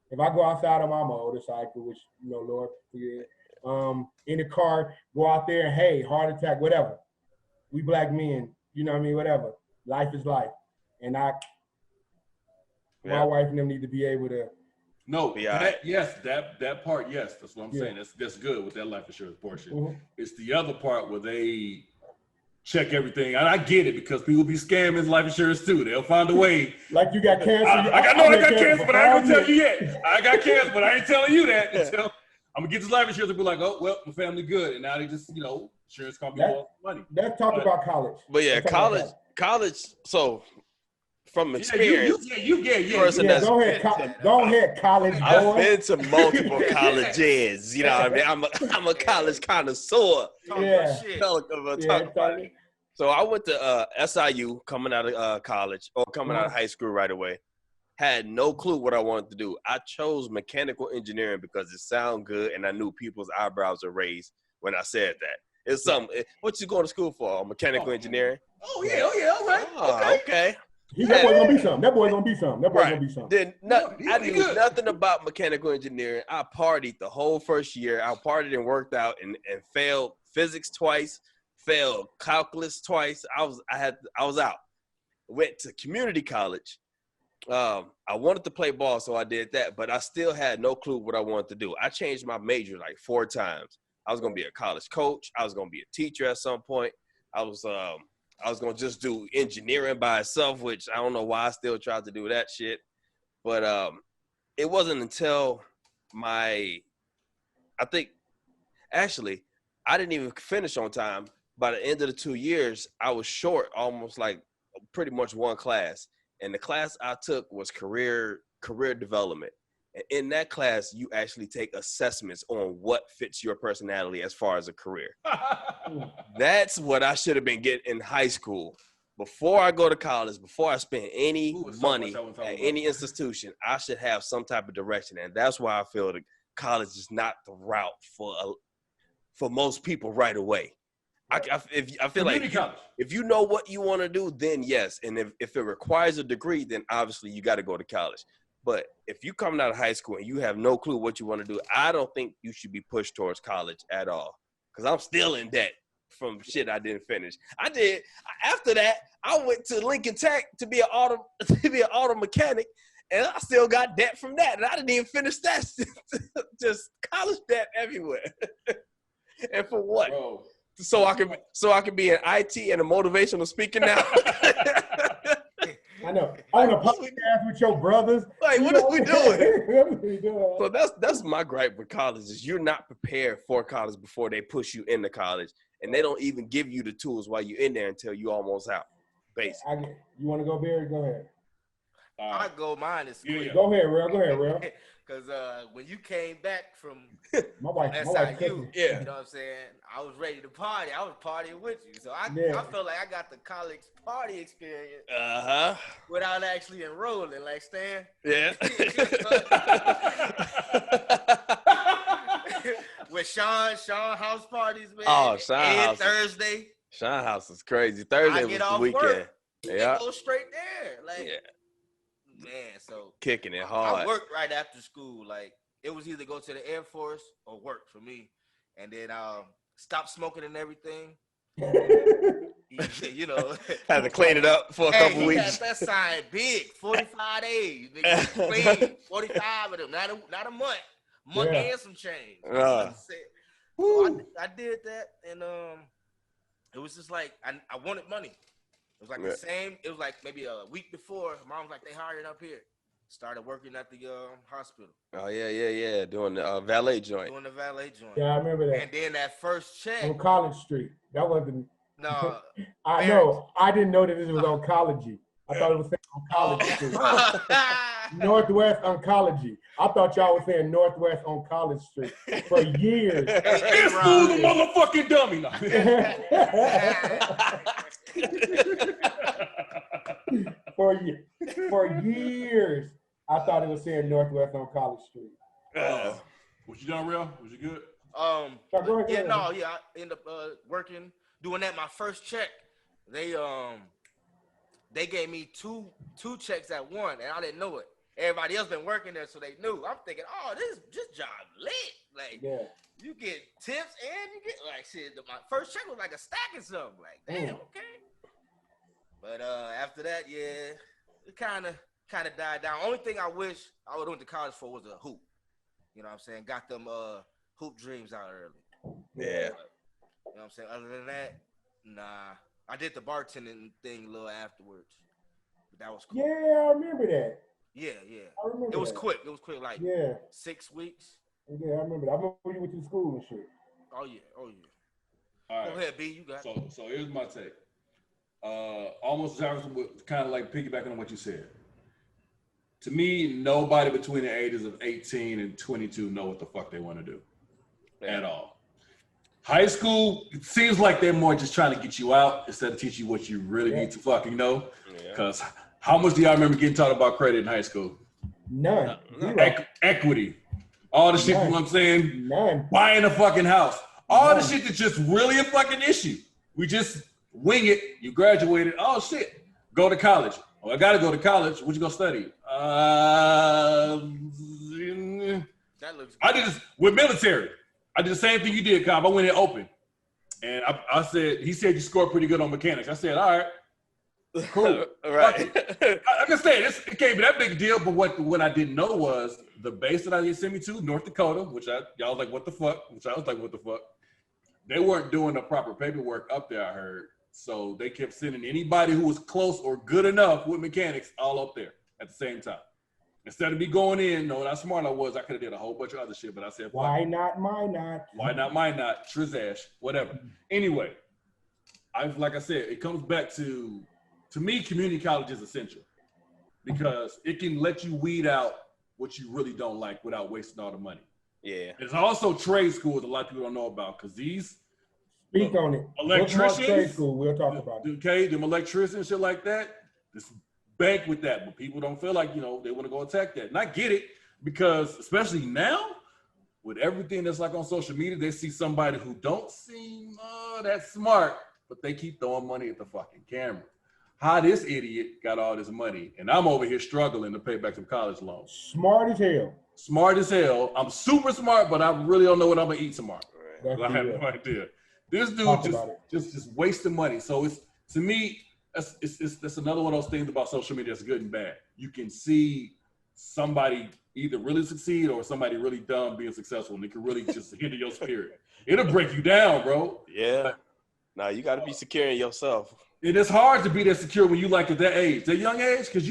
If I go outside on my motorcycle, which Lord, in the car, go out there and hey, heart attack, whatever. We black men, you know what I mean, whatever. Life is life, and my wife and them need to be able to. No, that part, yes, that's what I'm saying. That's good with that life insurance portion. Mm-hmm. It's the other part where they check everything, and I get it because people be scamming life insurance too. They'll find a way. Like you got cancer. I got cancer, but I ain't gonna tell you yet. I got cancer, but I ain't telling you that until I'm gonna get this life insurance and be like, oh well, my family good, and now they just insurance company wants money. Let's talk about college. But yeah, college. So. From experience, go ahead, college boy. I've been to multiple colleges. You know what I mean? I'm a college connoisseur. So I went to SIU coming out of college, or coming out of high school right away. Had no clue what I wanted to do. I chose mechanical engineering because it sounded good, and I knew people's eyebrows were raised when I said that. It's something. What you going to school for? Mechanical engineering? Oh yeah, all right. Okay. That boy gonna be something. Then I knew nothing about mechanical engineering. I partied the whole first year. I partied and worked out and failed physics twice, failed calculus twice. I was out. Went to community college. I wanted to play ball, so I did that, but I still had no clue what I wanted to do. I changed my major like 4 times. I was gonna be a college coach. I was gonna be a teacher at some point. I was going to just do engineering by itself, which I don't know why I still tried to do that shit. But it wasn't until I didn't even finish on time. By the end of the 2 years, I was short almost like pretty much one class. And the class I took was career development. And in that class, you actually take assessments on what fits your personality as far as a career. That's what I should have been getting in high school. Before I go to college, before I spend any money at any institution, I should have some type of direction. And that's why I feel that college is not the route for most people right away. I feel like if you know what you want to do, then yes. And if it requires a degree, then obviously you got to go to college. But if you coming out of high school and you have no clue what you want to do, I don't think you should be pushed towards college at all. Because I'm still in debt from shit I didn't finish. After that, I went to Lincoln Tech to be an auto mechanic, And I still got debt from that. And I didn't even finish that. Just college debt everywhere. And for what? Bro. So I can be an IT and a motivational speaker now. I know. On a podcast with your brothers. Like, what are we doing? What are we doing? So that's my gripe with college is you're not prepared for college before they push you into college. And they don't even give you the tools while you're in there until you almost out, basically. You want to go, Barry? Go ahead. I go mine is quick. Yeah. Go ahead, Real. Because when you came back from My wife SIU, cooking. Yeah. you know what I'm saying? I was ready to party. I was partying with you. So I felt like I got the college party experience without actually enrolling, like Stan. Yeah. With Sean house parties, man. Oh, Sean house. Thursday. Sean house is crazy. Thursday was the weekend. Work, yeah. Go straight there. Like, man, so kicking it hard. I worked right after school. Like, it was either go to the Air Force or work for me. And then stop smoking and everything. You know. Had to clean it up for a couple weeks. That sign big, 45 days. Nigga, clean 45 of them, not a month. Month and some change. So I did that, and it was just like I wanted money. It was like the same. It was like maybe a week before. Mom was like, "They hired up here." Started working at the hospital. Oh yeah. Doing the valet joint. Yeah, I remember that. And then that first check on College Street. That wasn't. No, I know. I didn't know that this was oncology. I thought it was on College Street. Northwest Oncology. I thought y'all were saying Northwest on College Street for years. This fool's a motherfucking dummy. For years, I thought it was saying Northwest on College Street. Was you done, Real? Was you good? Go ahead. I ended up working, doing that. My first check, they gave me two checks at one, and I didn't know it. Everybody else been working there, so they knew. I'm thinking, oh, this job lit. Like, you get tips and you get like shit. My first check was like a stack or something. Like, damn, okay. But after that, it kind of died down. Only thing I wish I would have went to college for was a hoop. You know what I'm saying? Got them hoop dreams out early. Yeah. But, you know what I'm saying? Other than that, nah. I did the bartending thing a little afterwards. But that was cool. Yeah, I remember that. Yeah. I remember It was that. quick, like 6 weeks. Yeah, I remember that. I remember when you went to school and shit. Oh yeah. All right. Go ahead, B. You got it. So here's my take. Almost kind of like piggybacking on what you said. To me, nobody between the ages of 18 and 22 know what the fuck they want to do at all. High school, it seems like they're more just trying to get you out instead of teach you what you really need to fucking know. Because how much do y'all remember getting taught about credit in high school? None. Equity. All the shit, you know what I'm saying? None. Buying a fucking house. All the shit that's just really a fucking issue. We just wing it. You graduated. Oh, shit. Go to college. Oh, I got to go to college. What you going to study? That looks good. I did this with military. I did the same thing you did, Cobb. I went in open. And I said, he said you scored pretty good on mechanics. I said, all right. Cool. Right. Like I said, it can't be that big a deal, but what I didn't know was the base that I sent me to, North Dakota, y'all was like, what the fuck? Which I was like, what the fuck? They weren't doing the proper paperwork up there, I heard. So they kept sending anybody who was close or good enough with mechanics all up there at the same time. Instead of me going in, knowing how smart I was, I could have did a whole bunch of other shit, but I said, why not, my not? Why not, my not? Trizash, whatever. Anyway, like I said, it comes back to me, community college is essential because it can let you weed out what you really don't like without wasting all the money. Yeah. There's also trade schools a lot of people don't know about because these Speak on it. electricians, trade school, we'll talk about it. Okay, them electricians, shit like that, just bank with that. But people don't feel like, they want to go attack that. And I get it because especially now with everything that's like on social media, they see somebody who don't seem that smart, but they keep throwing money at the fucking camera. How this idiot got all this money, and I'm over here struggling to pay back some college loans. Smart as hell. Smart as hell. I'm super smart, but I really don't know what I'm gonna eat tomorrow. That's I have no idea. This dude just wasting money. So it's, to me, that's another one of those things about social media that's good and bad. You can see somebody either really succeed or somebody really dumb being successful, and it can really just hinder your spirit. It'll break you down, bro. Yeah. Now you got to be secure in yourself. And it's hard to be that secure when you like at that age, that young age, because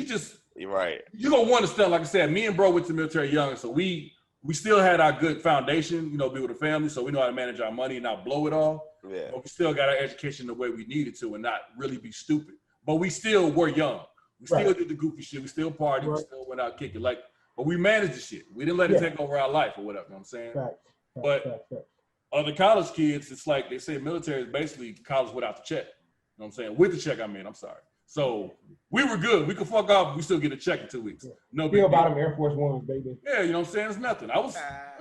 You're right. You're gonna want to still, like I said, me and bro went to the military young, so we still had our good foundation, be with a family, so we know how to manage our money and not blow it all. Yeah. But we still got our education the way we needed to and not really be stupid. But we still were young. We still did the goofy shit. We still partied. We still went out kicking. But we managed the shit. We didn't let it take over our life or whatever. You know what I'm saying? But other college kids, it's like they say military is basically college without the check. You know what I'm saying? With the check, I'm sorry. So we were good. We could fuck off. We still get a check in 2 weeks. Yeah. No Still big deal. about them Air Force Ones, baby. Yeah, you know what I'm saying? It's nothing. I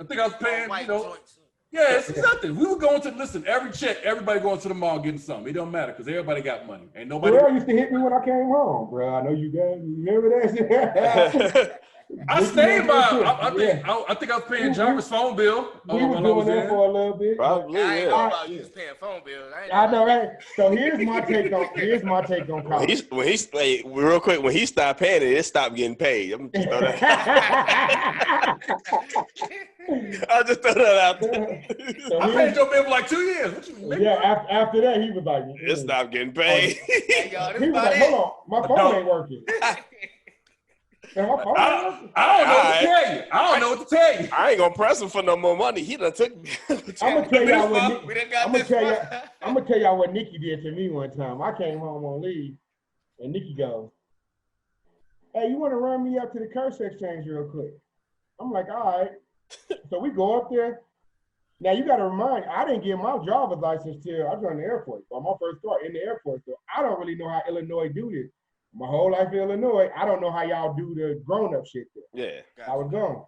think I was paying, Joints. yeah, it's nothing. We were going to, listen, every check, everybody going to the mall getting something. It don't matter because everybody got money. Ain't nobody. Bro used to hit me when I came home, bro. I know you guys remember that. I stayed by. I think I was paying Jarvis' phone bill. We was doing that for a little bit. Probably, I ain't yeah. know about you was paying phone bills. I know, right? So here's my take on college. Real quick, when he stopped paying it stopped getting paid. I'm just throw that. I'll just throw that out there. So I paid your bill for like 2 years. What you mean? yeah, after that he was like, It stopped getting paid. Hey, y'all, this he was about like, it. hold on, my phone ain't working. And my phone ain't working. I don't know what to tell you. I don't know what to tell you. I ain't gonna press him for no more money. He done took. I'm gonna tell y'all what We done got I'm this gonna tell y'all what Nikki did to me one time. I came home on leave, and Nikki goes, "Hey, you want to run me up to the curse exchange real quick?" I'm like, "All right." So we go up there. Now you got to remind, I didn't get my driver's license till I joined the Air Force. On my first start in the Air Force, so I don't really know how Illinois do this. My whole life in Illinois, I don't know how y'all do the grown-up shit there. Yeah. I was gone.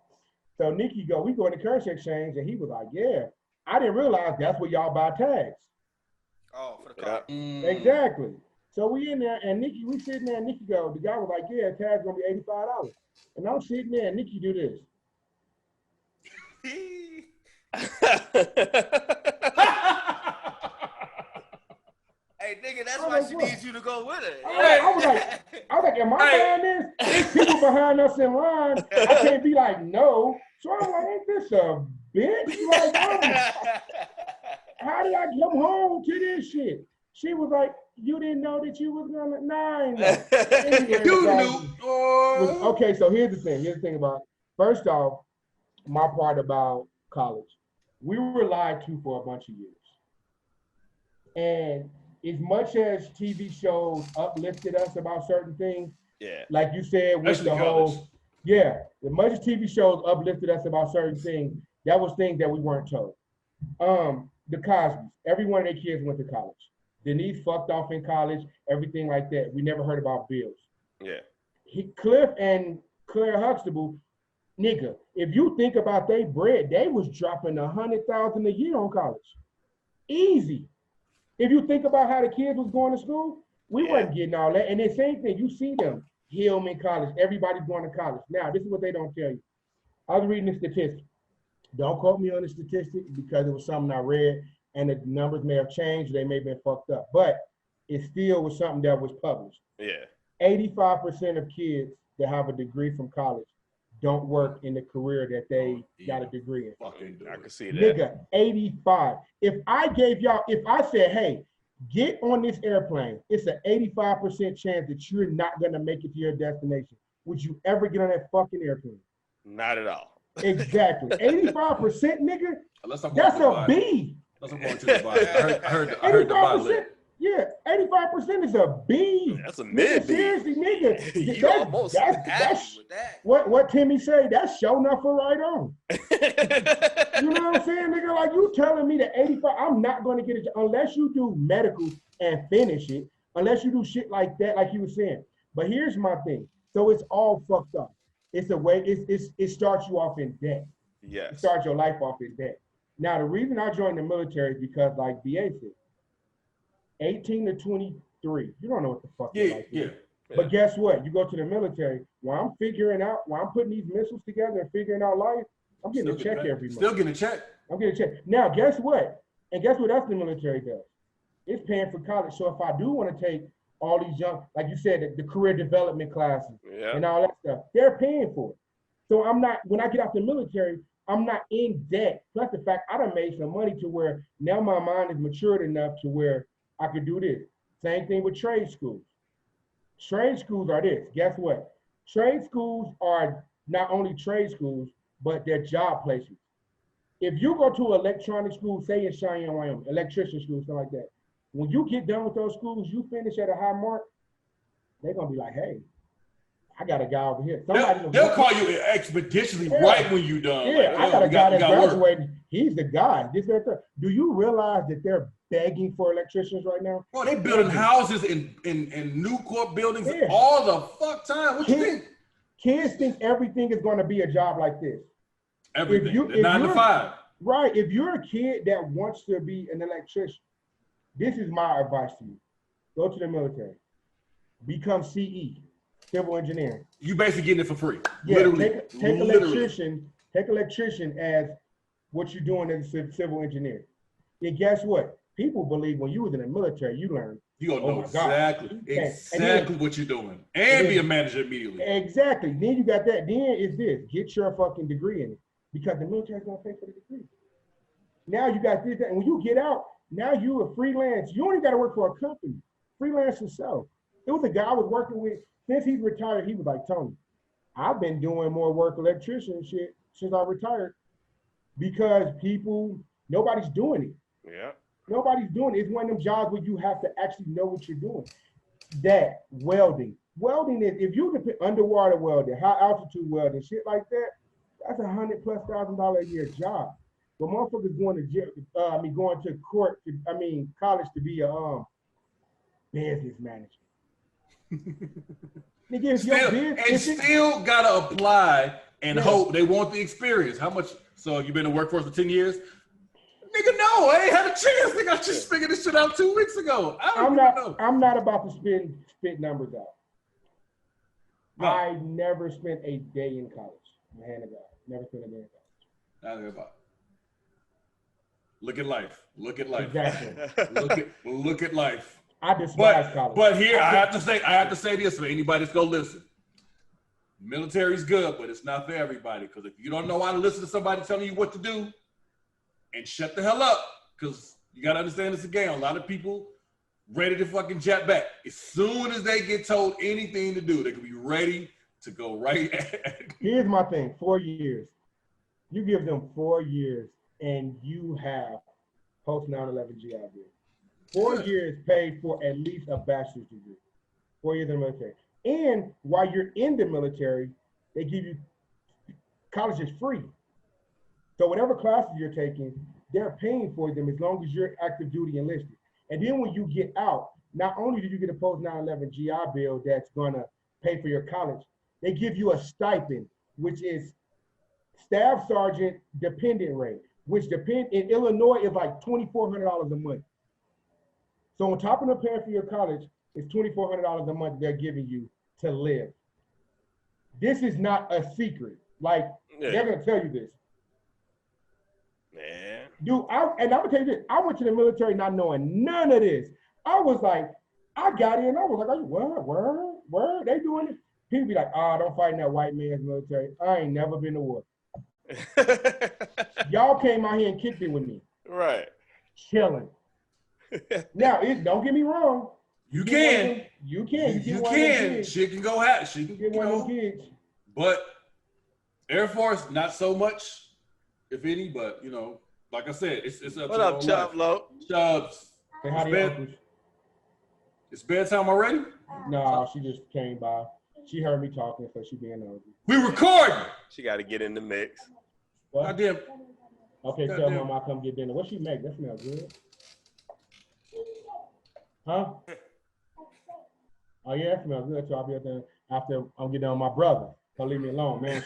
So Nikki we go in the curse exchange, and he was like, "Yeah." I didn't realize that's where y'all buy tags. Oh, for the car. Exactly. So we in there, and we sitting there, and Nikki the guy was like, "Yeah, tag's gonna be $85." And I'm sitting there, and Nikki do this. Hey, nigga, that's I why was she like, needs you to go with her. I was like, am I buying this? There's people behind us in line. I can't be like, no. So I'm like, ain't this a bitch? Like, how did I come home to this shit? She was like, you didn't know that you was gonna Anyway, You guys, knew. okay, so here's the thing about it. First off, my part about college. We were lied to for a bunch of years. And as much as TV shows uplifted us about certain things, Yeah. like you said, with Especially the whole, as much as TV shows uplifted us about certain things, that was things that we weren't told. The Cosbys, every one of their kids went to college. Denise fucked off in college, everything like that. We never heard about bills. Yeah. Cliff and Claire Huxtable, nigga, if you think about their bread, they was dropping $100,000 a year on college. Easy. If you think about how the kids was going to school, we wasn't getting all that. And the same thing, you see them, Hillman College, everybody's going to college. Now, this is what they don't tell you. I was reading the statistic. Don't quote me on the statistic because it was something I read and the numbers may have changed. They may have been fucked up, but it still was something that was published. Yeah. 85% of kids that have a degree from college don't work in the career that they got a degree in. I can see that. Nigga, 85. If I said, hey, get on this airplane, it's an 85% chance that you're not gonna make it to your destination. Would you ever get on that fucking airplane? Not at all. Exactly. 85%, nigga, Unless I'm that's going a to B. Unless I'm going to Dubai. I heard Dubai 85%. lit. Yeah, 85% is a B. That's a Nigga, mid B. seriously, nigga. You almost That's with that. what Timmy say. That's show enough for right on. You know what I'm saying, nigga? Like you telling me that 85, I'm not going to get it unless you do medical and finish it. Unless you do shit like that, like you were saying. But here's my thing. So it's all fucked up. It's a way. It starts you off in debt. Yes. It starts your life off in debt. Now the reason I joined the military is because, like BA said, 18 to 23. You don't know what the fuck your life is. But guess what? You go to the military. While I'm putting these missiles together and figuring out life, I'm getting a check every month. Still getting a check. I'm getting a check. Now, guess what? And guess what else the military does? It's paying for college. So if I do want to take all these young, like you said, the career development classes and all that stuff, they're paying for it. So I'm not, when I get out the military, I'm not in debt. Plus the fact I done made some money to where now my mind is matured enough to where I could do this. Same thing with trade schools. Trade schools are this. Guess what? Trade schools are not only trade schools, but they're job placements. If you go to electronic school, say in Cheyenne, Wyoming, electrician school, something like that, when you get done with those schools, you finish at a high mark, they're gonna be like, hey, I got a guy over here. They'll call you expeditiously right when you're done. Yeah, I got a guy that's graduating. He's the guy. This, that, that. Do you realize that they're begging for electricians right now? Well, they building houses in new court buildings all the fuck time. What you think? Kids think everything is going to be a job like this. Everything. 9 to 5. Right. If you're a kid that wants to be an electrician, this is my advice to you. Go to the military. Become CE, civil engineering. You basically getting it for free. Yeah, literally. Take electrician as what you're doing as a civil engineer. And guess what? People believe when you was in the military, you learned. You're going to know exactly what you're doing. And be a manager immediately. Exactly. Then you got that. Then it's this. Get your fucking degree in it. Because the military's going to pay for the degree. Now you got this. And when you get out, now you a freelance. You only got to work for a company. Freelance yourself. It was a guy I was working with. Since he's retired, he was like, Tony, I've been doing more work electrician shit since I retired. Because nobody's doing it. Yeah. Nobody's doing it. It's one of them jobs where you have to actually know what you're doing. That welding. Welding is, if you can underwater welding, high altitude welding, shit like that, that's $100,000+ a year job. But motherfuckers going to college to be a business manager. Nigga, still gotta apply and hope they want the experience. How much? So you've been in the workforce for 10 years? Nigga, no, I ain't had a chance. Nigga, I just figured this shit out 2 weeks ago. I'm not about to spit numbers out. No. I never spent a day in college. My hand to God. Never spent a day in college. Look at life. Look at life. Exactly. look at life. I despise college. But here I have to say this for anybody that's gonna listen. Military's good, but it's not for everybody. Because if you don't know how to listen to somebody telling you what to do, and shut the hell up, because you gotta understand it's a game. A lot of people ready to fucking jet back. As soon as they get told anything to do, they can be ready to go right at. Here's my thing: 4 years. You give them 4 years, and you have post 9/11 GI Bill. 4 years paid for at least a bachelor's degree. 4 years in the military, and while you're in the military, they give you college is free. So whatever classes you're taking, they're paying for them as long as you're active duty enlisted. And then when you get out, not only do you get a post 9/11 GI Bill that's gonna pay for your college, they give you a stipend, which is staff sergeant dependent rate, which in Illinois is like $2,400 a month. So on top of the paying for your college, it's $2,400 a month they're giving you to live. This is not a secret. Like they're gonna tell you this. Man. Dude, I'm gonna tell you this. I went to the military not knowing none of this. I was like, I got in, I was like, are you word? They doing it? People be like, don't fight in that white man's military. I ain't never been to war. Y'all came out here and kicked it with me. Right. Chilling. Now, don't get me wrong. You can. You can. She can go hat. She can get one of them kids. But Air Force, not so much, if any. But like I said, it's up what to up, Chub Low? Chubs. Say hi to your uncles. It's bedtime already? No, she just came by. She heard me talking, so she being nosy. We recording. She got to get in the mix. What? Goddamn. Okay, tell Mom I'll come get dinner. What she make? That smells good. Huh? Oh yeah, that smells good. So I'll be up there after I'm getting on my brother. Don't leave me alone, man.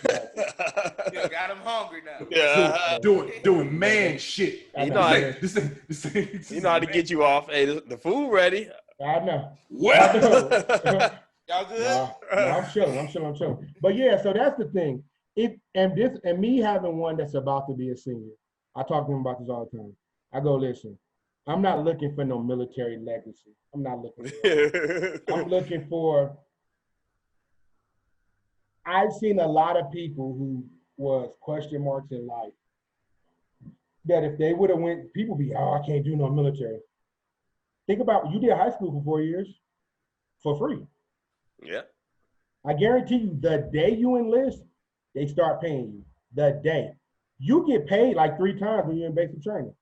You got him hungry now. Yeah. Doing man shit. You know how to get you off. Hey, the food ready. I know. Well. Y'all good? No, I'm chilling. But yeah, so that's the thing. And me having one that's about to be a senior, I talk to him about this all the time. I go, listen, I'm not looking for no military legacy. I'm not looking for I'm looking for, I've seen a lot of people who was question marks in life that if they would have went, people be, oh, I can't do no military. Think about you did high school for 4 years for free. Yeah. I guarantee you, the day you enlist, they start paying you. The day you get paid like 3 times when you're in basic training.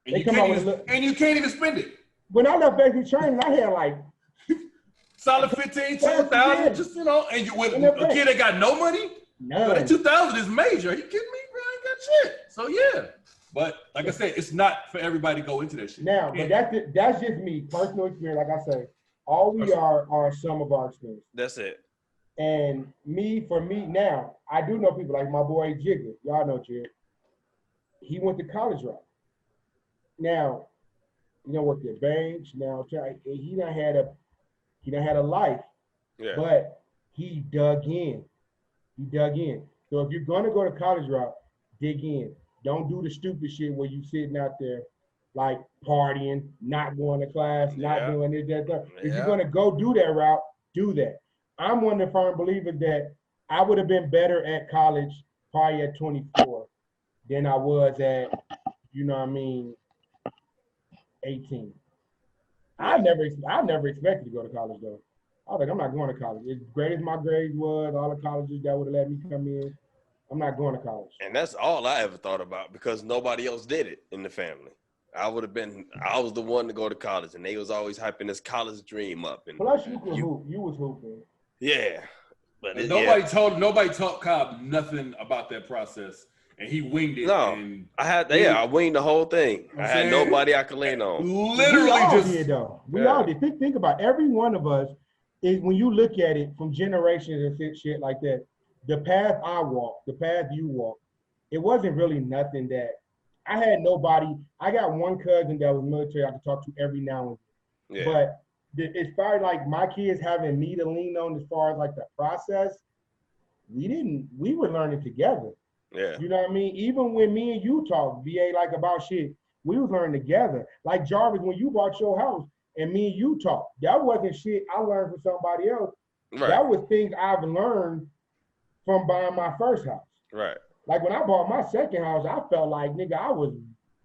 And They you come can't out with even, and you can't even spend it. when I left basic training, I had like solid 15, 20,000, just and you with a kid that got no money. None. So that 2,000 is major. Are you kidding me, bro? I ain't got shit. So yeah, but like I said, it's not for everybody to go into that shit. Now, but that's just me, personal experience. Like I say, all we are some of our experience. That's it. And for me now, I do know people like my boy Jigga. Y'all know Jig. He went to college route. Now, worked at banks. Now he done had a life. Yeah. But he dug in. So if you're gonna go to college route, dig in. Don't do the stupid shit where you sitting out there like partying, not going to class, not doing this, that. If you're gonna go do that route, do that. I'm one of the firm believers that I would have been better at college probably at 24 than I was at, 18. I never expected to go to college though. I was like, I'm not going to college. As great as my grades was, all the colleges that would have let me come in, I'm not going to college. And that's all I ever thought about because nobody else did it in the family. I was the one to go to college, and they was always hyping this college dream up. And plus, you was hooping. Yeah, but nobody taught Cobb nothing about that process, and he winged it. No, and I winged the whole thing. I had nobody I could lean on. Literally, we all did though. We all did. Think about it. Every one of us is when you look at it from generations and shit like that. The path I walked, the path you walked, it wasn't really nothing that I had nobody. I got one cousin that was military I could talk to every now and then. Yeah. But as far as like my kids having me to lean on as far as like the process, we were learning together. Yeah. You know what I mean? Even when me and you talk, BA, like about shit, we was learning together. Like Jarvis, when you bought your house and me and you talked, that wasn't shit I learned from somebody else. Right. That was things I've learned from buying my first house. Right. Like when I bought my second house, I felt like, nigga, I was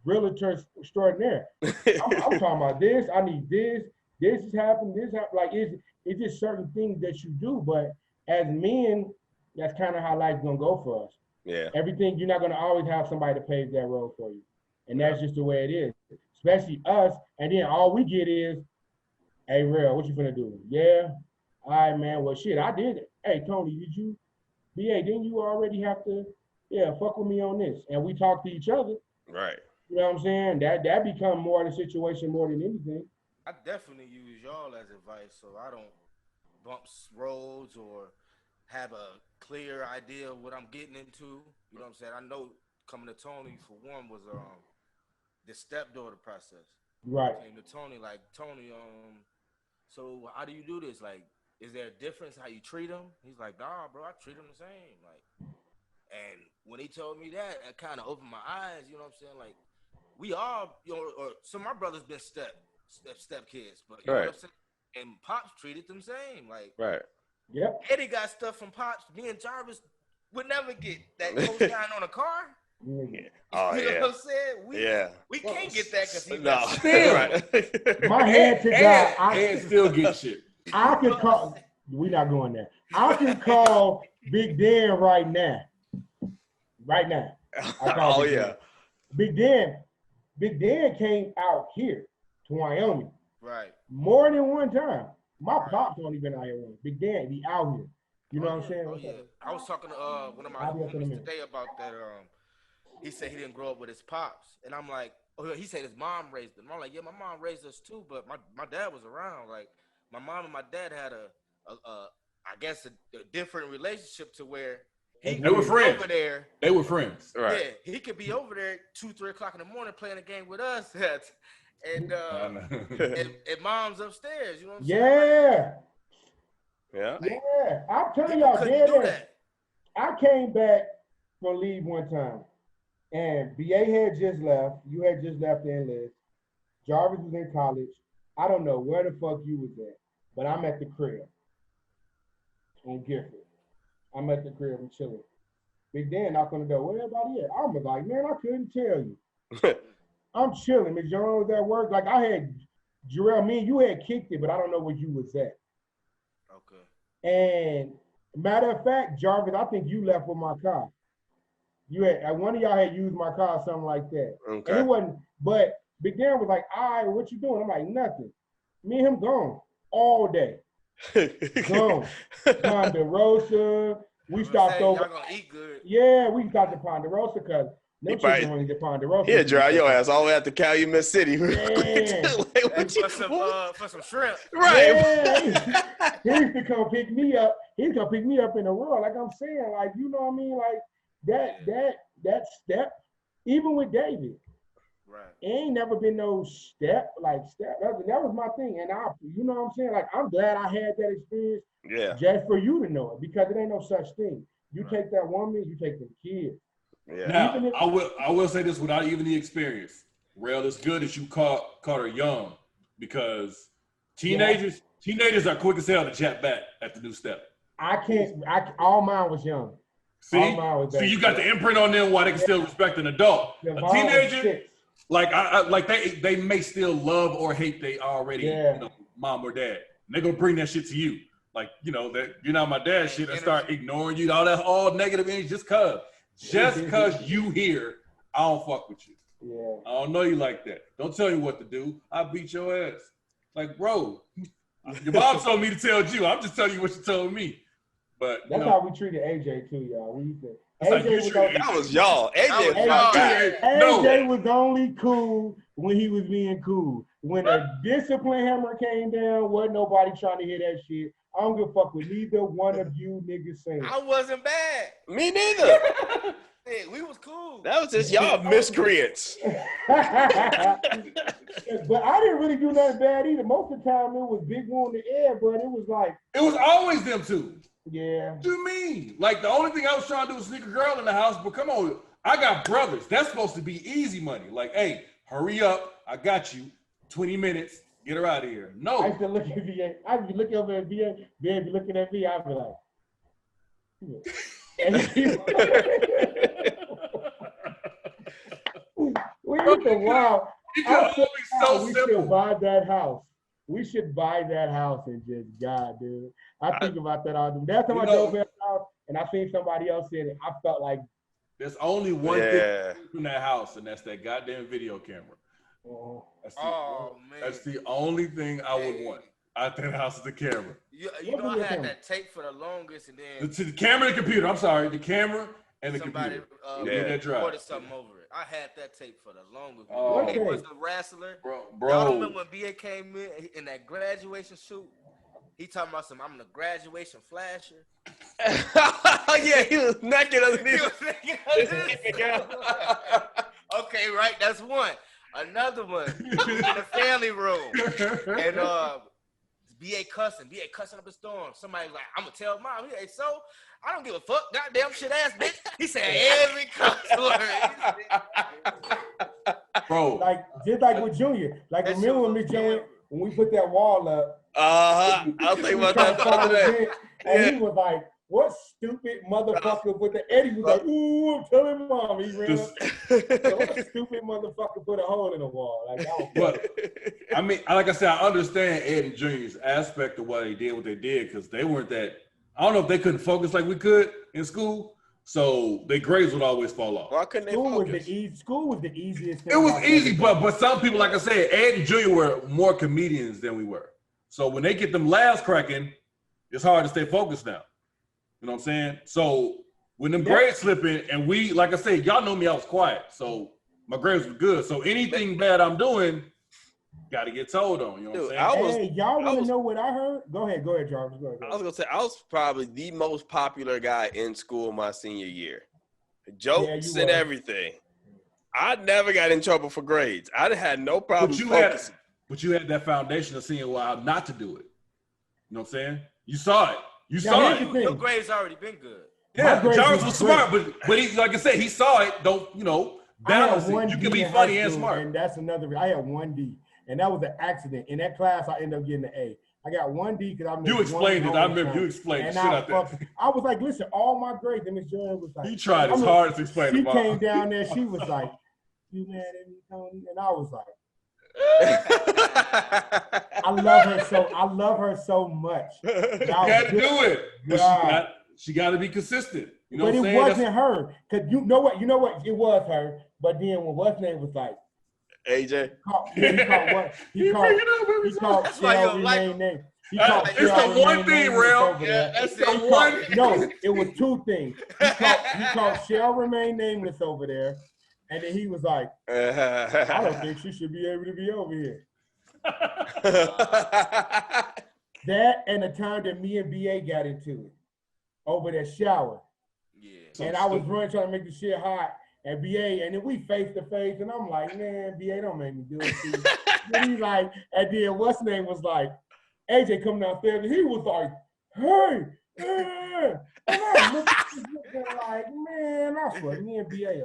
realtor extraordinaire. I'm talking about this, I need this is happening, this happened. Like it's just certain things that you do. But as men, that's kind of how life's gonna go for us. Yeah. Everything, you're not gonna always have somebody to pave that road for you. And that's just the way it is. Especially us. And then all we get is, hey, real, what you finna do? Yeah. All right, man. Well, shit, I did it. Hey, Tony, did you? BA, didn't you already have to, fuck with me on this? And we talk to each other. Right. You know what I'm saying? That become more of the situation more than anything. I definitely use y'all as advice so I don't bump roads or have a clear idea of what I'm getting into. You know what I'm saying? I know coming to Tony, for one, was the stepdaughter process. Right. Came to Tony, like, Tony, so how do you do this? Like, is there a difference how you treat them? He's like, nah, bro, I treat them the same. Like, and when he told me that, it kind of opened my eyes. You know what I'm saying? Like, we all, or some of my brothers been step kids, but you know what I'm saying? And Pops treated them same. Like, right. Yep. Eddie got stuff from Pops. Me and Jarvis would never get that co-sign on a car. Yeah. Oh, you know what I'm saying? We can't get that because he got still. My hand to God, I still get shit. I can call. We're not going there. I can call Big Dan right now. Right now. Big Dan. Big Dan came out here to Wyoming. Right. More than one time. My pops don't even out here. Big Dan, he out here. You know what I'm saying? Oh, yeah. I was talking to one of my homies today about that. He said he didn't grow up with his pops. And I'm like, he said his mom raised him. I'm like, yeah, my mom raised us too, but my dad was around. Like, my mom and my dad had I guess a different relationship to where they were friends over there. They were friends. Right. Yeah, he could be over there 2-3 o'clock in the morning playing a game with us. And mom's upstairs, you know what I'm saying? Yeah. I'm telling y'all, that. I came back from leave one time, and BA had just left. You had just left the enlist. Jarvis was in college. I don't know where the fuck you was at, but I'm at the crib on Gifford. I'm at the crib, I'm chilling. Big Dan knock on the door. Where everybody at? I was like, man, I couldn't tell you. I'm chilling. Miss Jones was at work. Like I had Jarrell, me and you had kicked it, but I don't know where you was at. Okay. And matter of fact, Jarvis, I think you left with my car. You had one of y'all had used my car, something like that. Okay. And it wasn't, but Big Dan was like, all right, what you doing? I'm like, nothing. Me and him gone all day. Gone. Ponderosa. We stopped over. Y'all gonna eat good. Yeah, we stopped at Ponderosa because no chicken wings at Ponderosa. He'll drive your ass all the way out to Calumet City. For some shrimp. Right. Yeah. He used to come pick me up. He'd come pick me up in the world. Like I'm saying, like, you know what I mean? Like that step, even with David. Right. It ain't never been no step. That was my thing. And you know what I'm saying? Like, I'm glad I had that experience. Yeah. Just for you to know it, because it ain't no such thing. You take that woman, you take the kids. Yeah. Now, I will say this without even the experience. Rail, it's good that you caught her young, because teenagers are quick as hell to chat back at the new step. All mine was young. See, you got the imprint on them while they can still respect an adult. A teenager, like they may still love or hate they already, mom or dad. And they're gonna bring that shit to you. Like, that you're not my dad shit, and start ignoring you, all negative energy just cause you here, I don't fuck with you. Yeah. I don't know you like that. Don't tell me what to do. I'll beat your ass. Like, bro, your mom told me to tell you. I'm just telling you what she told me. But that's how we treated AJ too, y'all. That was y'all. AJ was my guy. AJ was only cool when he was being cool. When the discipline hammer came down, wasn't nobody trying to hear that shit. I don't give a fuck with neither one of you niggas saying. I wasn't bad. Me neither. Hey, we was cool. That was just y'all miscreants. But I didn't really do nothing bad either. Most of the time it was Big One in the air, but it was like. It was always them two. Yeah. What do you mean? Like, the only thing I was trying to do was sneak a girl in the house, but come on, I got brothers. That's supposed to be easy money. Like, hey, hurry up. I got you. 20 minutes. Get her out of here. No. I used to look at VA. I'd be looking over at VA. VA be looking at me. I'd be like, we used to wow. We should buy that house. We should buy that house and just God, dude. I think about that all the time. That's time I drove past the house and I seen somebody else in it. I felt like there's only one thing in that house, and that's that goddamn video camera. That's the only thing I would want out that house is the camera. You know, I had that tape for the longest, and then the camera and the computer. I'm sorry, the camera and the computer. Recorded something over it. I had that tape for the longest. It was the wrestler. Bro. Y'all remember when BA came in that graduation suit? He talking about I'm the graduation flasher. Yeah, he was naked underneath. Okay, right, that's one. Another one in the family room, and BA cussing up a storm. Somebody like, I'm gonna tell mom. He like, so I don't give a fuck, goddamn shit ass bitch. He said every cuss word. Bro, like just like with Junior. Like remember when Miss Jane, when we put that wall up. I was thinking about that the other day. And he was like, what stupid motherfucker put the Eddie was like, ooh, I'm telling mom. He ran up. So what stupid motherfucker put a hole in the wall? Like, I mean, like I said, I understand Ed and Junior's aspect of why they did what they did, because they weren't that. I don't know if they couldn't focus like we could in school, so their grades would always fall off. Why couldn't they focus? School was the easiest thing. It was easy, but some people, like I said, Ed and Junior were more comedians than we were. So when they get them laughs cracking, it's hard to stay focused now. You know what I'm saying? So when them grades slipping, and we, like I said, y'all know me, I was quiet. So my grades were good. So anything bad I'm doing, got to get told on. You know what I'm saying? Y'all want to know what I heard? Go ahead, Jarvis. Go ahead. I was going to say, I was probably the most popular guy in school my senior year. Jokes and everything. I never got in trouble for grades. I had no problem focusing. But you had that foundation of seeing how not to do it. You know what I'm saying? You saw it. You saw it. Your grades already been good. Yeah, Jarvis was smart, but he, like I said, he saw it. Don't, balance it. You can be funny and smart. And that's another. I had 1D, and that was an accident. In that class, I ended up getting an A. I got 1 D because I missed You explained it. one I remember term. you explained the And shit out there. I was like, listen, all my grades. And Miss Joanne was like, He tried his hardest to explain She it, Bob. came down there. She was like, you mad at me, Tony? And I was like, I love her so much. You had to do it. But she got to be consistent. You know but what I'm it saying? wasn't her. Because you know what? It was her. But then when what's name was like, AJ. He called Shell Renee name. It's the one thing, Real. Yeah, that's the one. No, it was 2 things. He called Shell remain nameless over there. And then he was like, I don't think she should be able to be over here. That and the time that me and BA got into it over that shower. Yeah. And I was running trying to make the shit hot. And BA, and then we face to face, and I'm like, man, BA, don't make me do it to you. Then he's like, and then what's name was like, AJ coming downstairs, and he was like, hey, and I'm looking like, man, I swear, me and BA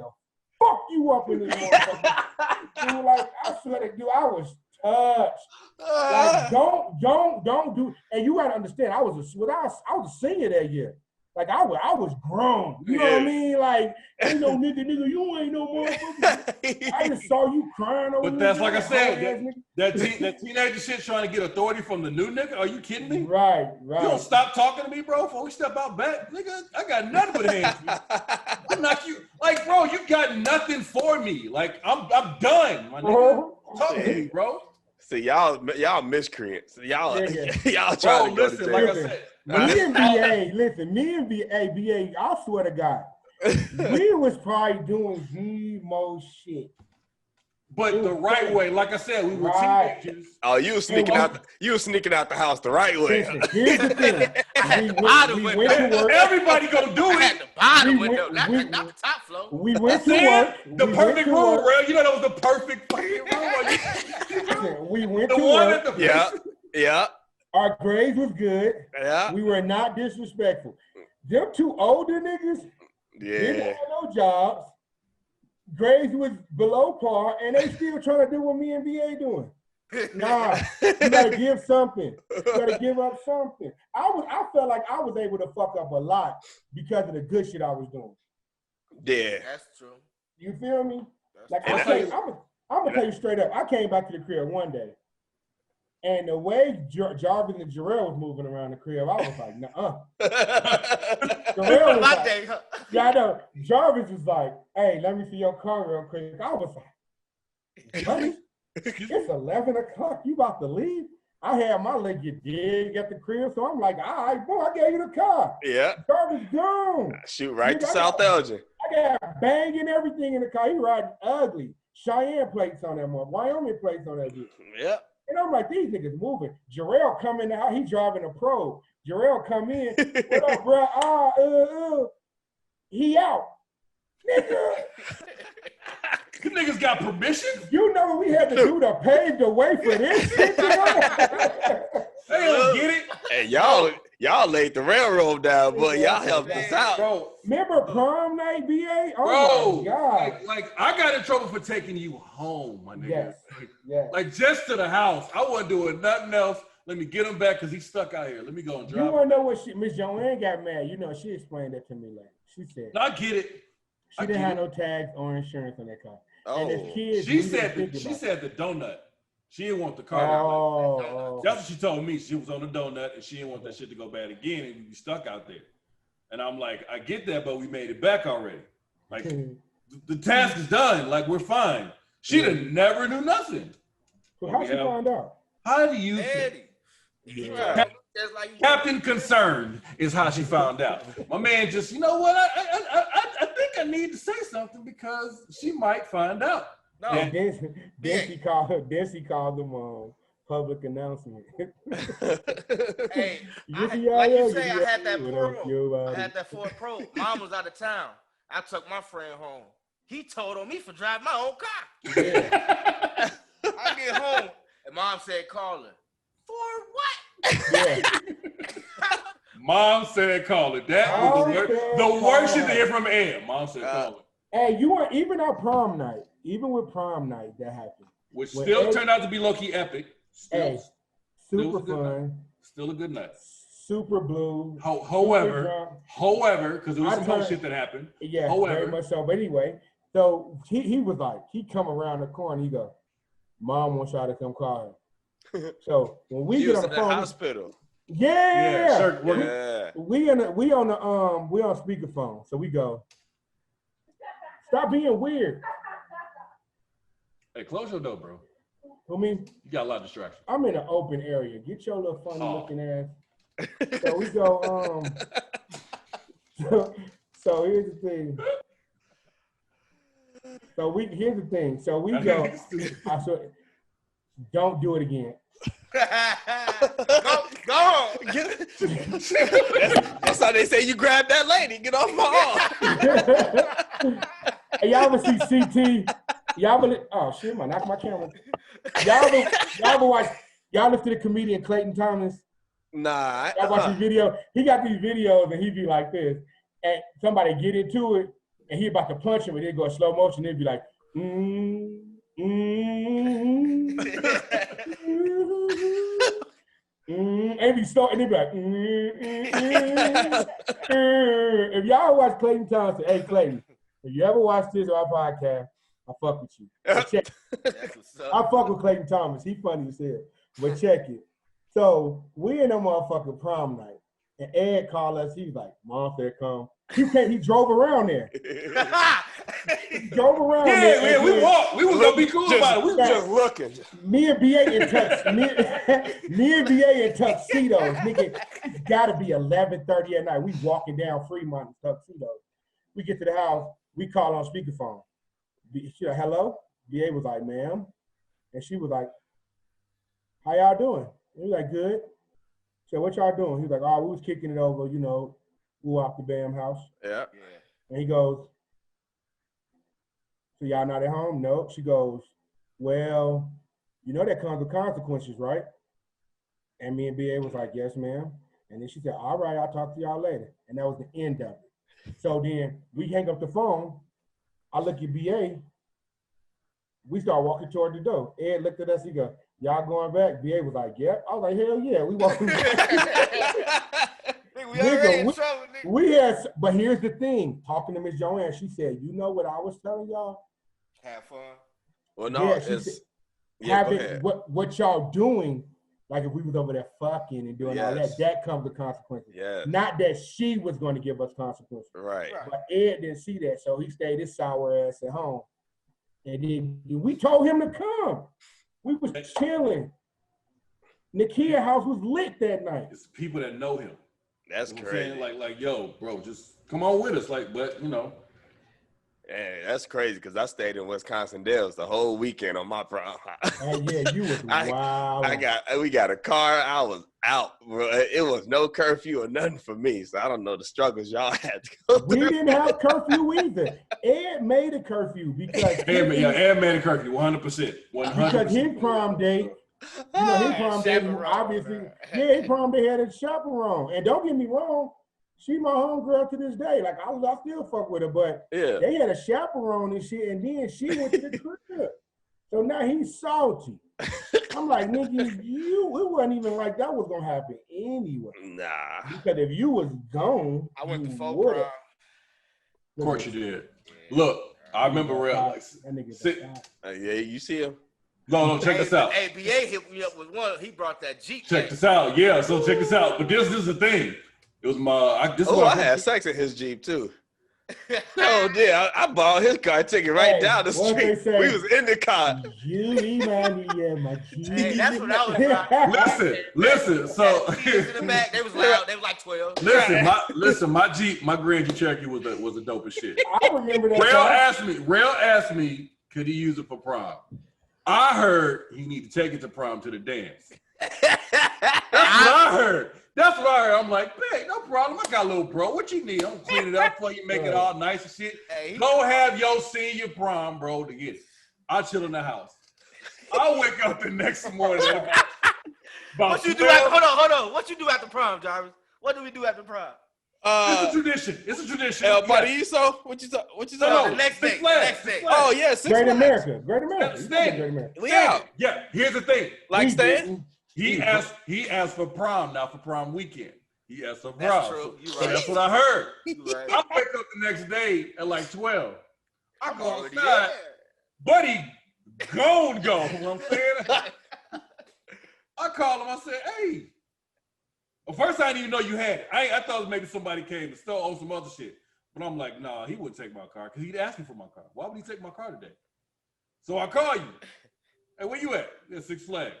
fuck you up in this motherfucker. Dude, like, I swear to you, I was touched. Like, don't do. And you gotta understand, I was a senior that year. Like I was grown. You know what I mean? Like, ain't no nigga, you ain't no motherfucker. I just saw you crying over. But that's like I said, that teenager shit trying to get authority from the new nigga. Are you kidding me? Right. You don't stop talking to me, bro, before we step out back. Nigga, I got nothing but hands for you. I'm not you. Like, bro, you got nothing for me. Like, I'm done, my nigga. Talk to me, bro. See, y'all miscreants. Y'all trying to go to jail. Like I said. Me and BA, I swear to God, we was probably doing the most shit. But the right way, like I said, we were teenagers. Oh, you were sneaking out. You were sneaking out the house the right way. Listen, here's the thing. We went to work. Everybody gonna do At it. the bottom window, not the top floor. We went to work. The perfect room, bro. You know that was the perfect fucking room. We went to work. Yeah. Our grades was good. Yeah. We were not disrespectful. Them 2 older niggas didn't have no jobs. Grades was below par, and they still trying to do what me and BA doing. Nah, you gotta give something. You gotta give up something. I felt like I was able to fuck up a lot because of the good shit I was doing. Yeah. That's true. You feel me? Like I'm gonna tell you straight up. I came back to the crib one day. And the way Jarvis and Jarrell was moving around the crib, I was like, nuh-uh. Jarrell was like, yeah, I know. Jarvis was like, hey, let me see your car real quick. I was like, honey, it's 11 o'clock. You about to leave? I had my leg get dig at the crib, so I'm like, all right, boy, I gave you the car. Yeah. Jarvis gone. Shoot right to South Elgin. I got banging everything in the car. He riding ugly. Cheyenne plates on that one. Wyoming plates on that dude. Yeah. And I'm like, these niggas moving. Jarrell come in out. He driving a Pro. Jarrell come in. What up, bro? He out. Nigga. You niggas got permission? You know what we had to do to pave the way for this shit? They don't get it. Hey, y'all laid the railroad down, but y'all helped us out. Bro, remember prom night, BA? Oh, my God. Like, I got in trouble for taking you home, my nigga. Yes. Like, just to the house. I wasn't doing nothing else. Let me get him back because he's stuck out here. Let me go and drive. You want to know what Miss Joanne got mad? You know, she explained that to me later. She said. No, I get it. She didn't have no tags or insurance on that car. Oh. And as kids, she said the donut. She didn't want the car. Oh. That's what she told me. She was on the donut and she didn't want that shit to go bad again and be stuck out there. And I'm like, I get that, but we made it back already. Like, the task is done. Like, we're fine. She done never knew nothing. So how she find out? How do you think? Captain Concerned is how she found out. My man just, you know what? I think I need to say something because she might find out. No. And then she called them public announcement. Hey, like you say, I had that Pro. I had that Ford Pro. Mom was out of town. I took my friend home. He told on me for driving my own car. Yeah. I get home and Mom said, call her. For what? Yeah. Mom said call it. That was the worst shit to hear from Ed. Mom said call it. Hey, you were even on prom night, even with prom night, that happened. Which still turned out to be low-key epic. Hey, super fun. Still a good night. Super blue. However, because there was some whole shit that happened. Yeah, however, very much so. But anyway, so he was like, he come around the corner, he go, Mom wants y'all to come call her. So when we get on the phone, hospital. Yeah. We on speakerphone. So we go, stop being weird. Hey, close your door, bro. I mean, you got a lot of distractions. I'm in an open area. Get your little funny looking ass. So we go, so here's the thing. Here's the thing. So we go, don't do it again. Go on. That's how they say you grab that lady. Get off my arm. Hey, y'all ever see CT? Oh shit, man, knock my camera. Y'all ever watch? Y'all listen to the comedian Clayton Thomas? Nah. I watch his video. He got these videos and he be like this, and somebody get into it, and he about to punch him, and it go slow motion. It'd be like, and he start, and he'd be like, If y'all watch Clayton Thompson, hey Clayton, if you ever watch this on our podcast, I fuck with you. I fuck with Clayton Thomas. He funny as hell. But check it. So we in a motherfucking prom night, and Ed called us. He was like, "Mom said come." He drove around there. He drove around there. Yeah, we walked. We was gonna be cool about it. We was just looking. Me and BA in me and BA in tuxedos. Nigga, it's gotta be 11:30 at night. We walking down Fremont in tuxedos. We get to the house. We call on speakerphone. She like, hello? BA was like, ma'am. And she was like, how y'all doing? And we like, good. So what y'all doing? He's like, oh, we was kicking it over, woo out the Bam house. Yeah. And he goes, so y'all not at home? No. She goes, well, that comes with consequences, right? And me and BA was like, yes, ma'am. And then she said, all right, I'll talk to y'all later. And that was the end of it. So then we hang up the phone. I look at BA. We start walking toward the door. Ed looked at us. He goes, y'all going back? BA was like, yep. I was like, hell yeah, we walking back. We already in trouble, nigga. We had, but here's the thing. Talking to Miss Joanne, she said, you know what I was telling y'all? Have fun. Well, no, having what y'all doing, like if we was over there fucking and doing all that comes with consequences. Yeah. Not that she was going to give us consequences. Right. But Ed didn't see that, so he stayed his sour ass at home. And then we told him to come. We was chilling. Nakia house was lit that night. It's people that know him. That's crazy. Like, yo, bro, just come on with us. Hey, that's crazy because I stayed in Wisconsin Dells the whole weekend on my prom. Yeah, you was wild. We got a car. I was out, bro. It was no curfew or nothing for me, so I don't know the struggles y'all had to go through. We didn't have curfew either. Ed made a curfew because Ed made a curfew 100%. Because his prom date, his prom date obviously, his prom date had a chaperone. And don't get me wrong, she my homegirl to this day. Like I still fuck with her, but they had a chaperone and shit, and then she went to the crib. So now he's salty. I'm like, nigga, it wasn't even like that was gonna happen anyway. Nah. Because if you was gone, I went to full prom. Of course you did. Look, I remember you see him? No, check this out. Hey, BA hit me up with one. He brought that Jeep. Check this out. Yeah, so check this out. But this is the thing. It was I had sex in his Jeep too. Oh yeah, I bought his car ticket down the street. We was in the car. You remind me of my Jeep. Hey, that's what I was driving. Listen. So in the back, they was loud. They was like 12. My Jeep, my Grand Jeep Cherokee was the dopest shit. I remember that. Rail asked me, could he use it for prom? I heard he need to take it to prom to the dance. That's what I heard. I'm like, hey, no problem. I got a little bro. What you need? I'm gonna clean it up for you, make it all nice and shit. Hey, go have your senior prom, bro, to get it. I chill in the house. I wake up the next morning. What you do after? Hold on. What you do after prom, Jarvis? What do we do after prom? It's a tradition. El Paradiso? What you talking about? The next day. Oh yeah, Great America. Yeah. Here's the thing. Like staying? He asked for prom, not for prom weekend. He asked for prom. That's true. You So right. that's what I heard. You right. I wake up the next day at like 12. I go already outside, buddy, go. You know what I'm saying? I called him. I said, hey. Well, first I didn't even know you had it. I thought maybe somebody came and stole some other shit. But I'm like, nah, he wouldn't take my car because he'd asked me for my car. Why would he take my car today? So I call you. Hey, where you at? At Six Flags.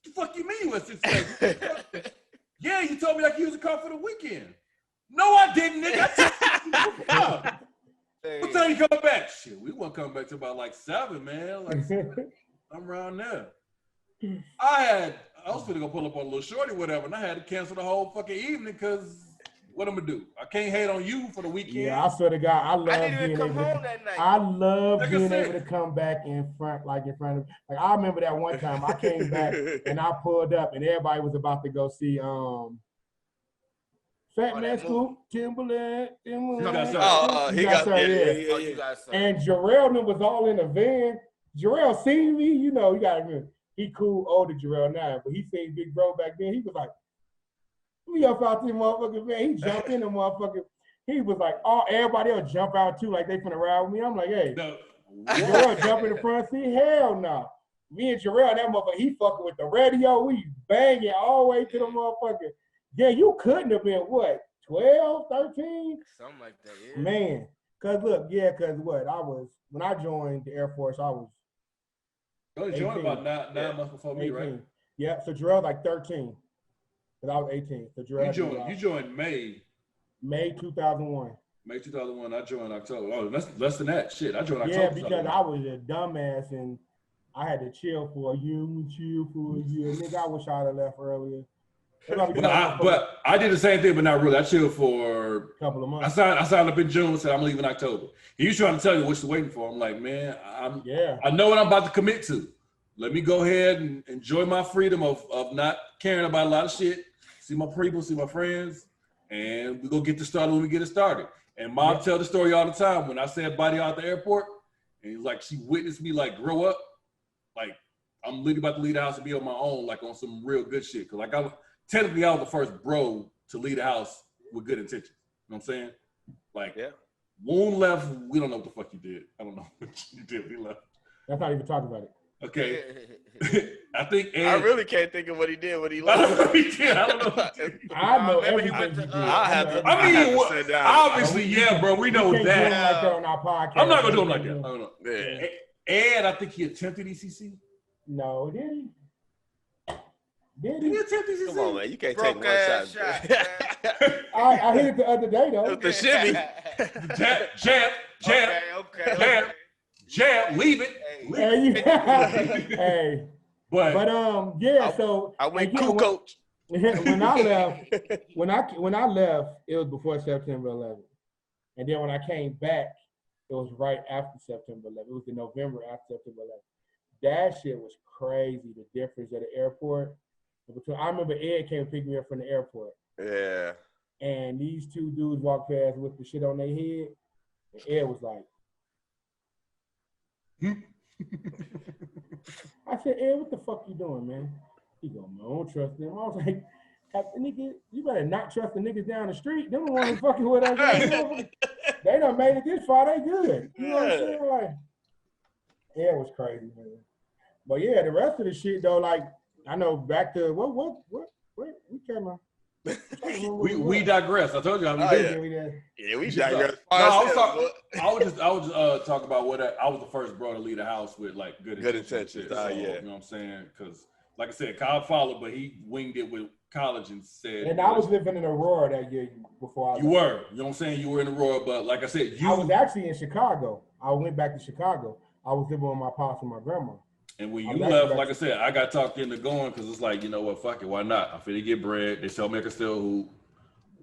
What the fuck you mean you at Six Flags? Yeah, you told me like you was a car for the weekend. No, I didn't, nigga. I what time you come back? Shit, we won't come back till about like 7, man. Like I'm around there. I was gonna go pull up on a little shorty, whatever, and I had to cancel the whole fucking evening because what I'm gonna do? I can't hate on you for the weekend. Yeah, I swear to God, I love didn't even being come able. home that night. I love Like I being said. able to come back in front of. Like I remember that one time I came back and I pulled up and everybody was about to go see Fat Man Scoop, Timberland. He he got got Oh, you guys saw. And Jarrell was all in the van. Jarrell seen me, you know, he cool older Jarrell now, but he seen Big Bro back then. He was like, we up out this motherfucking van. He jumped in the motherfucking. He was like, oh, everybody else jump out too, like they finna ride with me. I'm like, hey, No. Jarrell jump in the front seat? Hell no. Me and Jarrell, that motherfucker, he fucking with the radio. We banging all the way to the motherfucker. Yeah, you couldn't have been what, 12, 13? Something like that, yeah. Man, when I joined the Air Force, I was You only joined 18. about nine months before me, 18. right? Yeah, so Jarrell like 13. Because I was 18. So Jarrell You joined May 2001. May 2001. I joined October. Oh, that's less than that. Shit, I joined October. Yeah, because I was a dumbass and I had to chill for a year. Nigga, I wish I'd have left earlier. But I did the same thing, but not really. I chilled for a couple of months. I signed up in June, said I'm leaving October. He was trying to tell me what you're waiting for. I'm like, man, I know what I'm about to commit to. Let me go ahead and enjoy my freedom of not caring about a lot of shit. See my people, see my friends, and we go get this started when we get it started. And Mom tell the story all the time. When I said body out the airport, and he's like, she witnessed me like grow up. Like I'm literally about to leave the house and be on my own, like on some real good shit. Cause like I was the first bro to leave the house with good intentions. You know what I'm saying? Like, Woon left. We don't know what the fuck you did. I don't know what you did. He left. Let's not even talk about it. Okay. I think Ed, I really can't think of what he did when he left. I don't know what he did. I don't know what he did. I know Maybe he everything went he to, did. I mean, obviously, yeah, bro. We know can't do him like that that. on our podcast. I'm not gonna do him like that. I don't know. Yeah. Ed, I think he attempted ECC. No, did he? Did Did he he? attempt ECC? Come on, man. You can't take Broke one ass shot. shot, I hit it the other day though. The shimmy. Jab, leave it. Hey, but yeah. So I went again, cool, coach. when I left, when I left, it was before September 11th, and then when I came back, it was right after September 11th. It was in November after September 11th. That shit was crazy. The difference at the airport. I remember Ed came and picked me up from the airport. Yeah. And these two dudes walked past with the shit on their head, and Ed was like, I said, Ed, what the fuck you doing, man? He go, man, I don't trust them. I was like, nigga, you better not trust the niggas down the street. Them the ones fucking with us. They done made it this far, they good. You know what I'm saying? Like, Ed was crazy, man. But yeah, the rest of the shit though, like, I know back to what we came on. We digress. I told you how we did. Yeah, we digress. I would just talk about what I was the first bro to leave the house with like good intentions. Shit. So, you know what I'm saying? Because like I said, Kyle followed, but he winged it with college and said. And I was living in Aurora that year before you were. You know what I'm saying? You were in Aurora, but like I said, I was actually in Chicago. I went back to Chicago. I was living with my pops and my grandma. And when you left, like I said, I got talked into going because it's like, you know what, fuck it, why not? I'm finna get bread. They sell me a still hoop.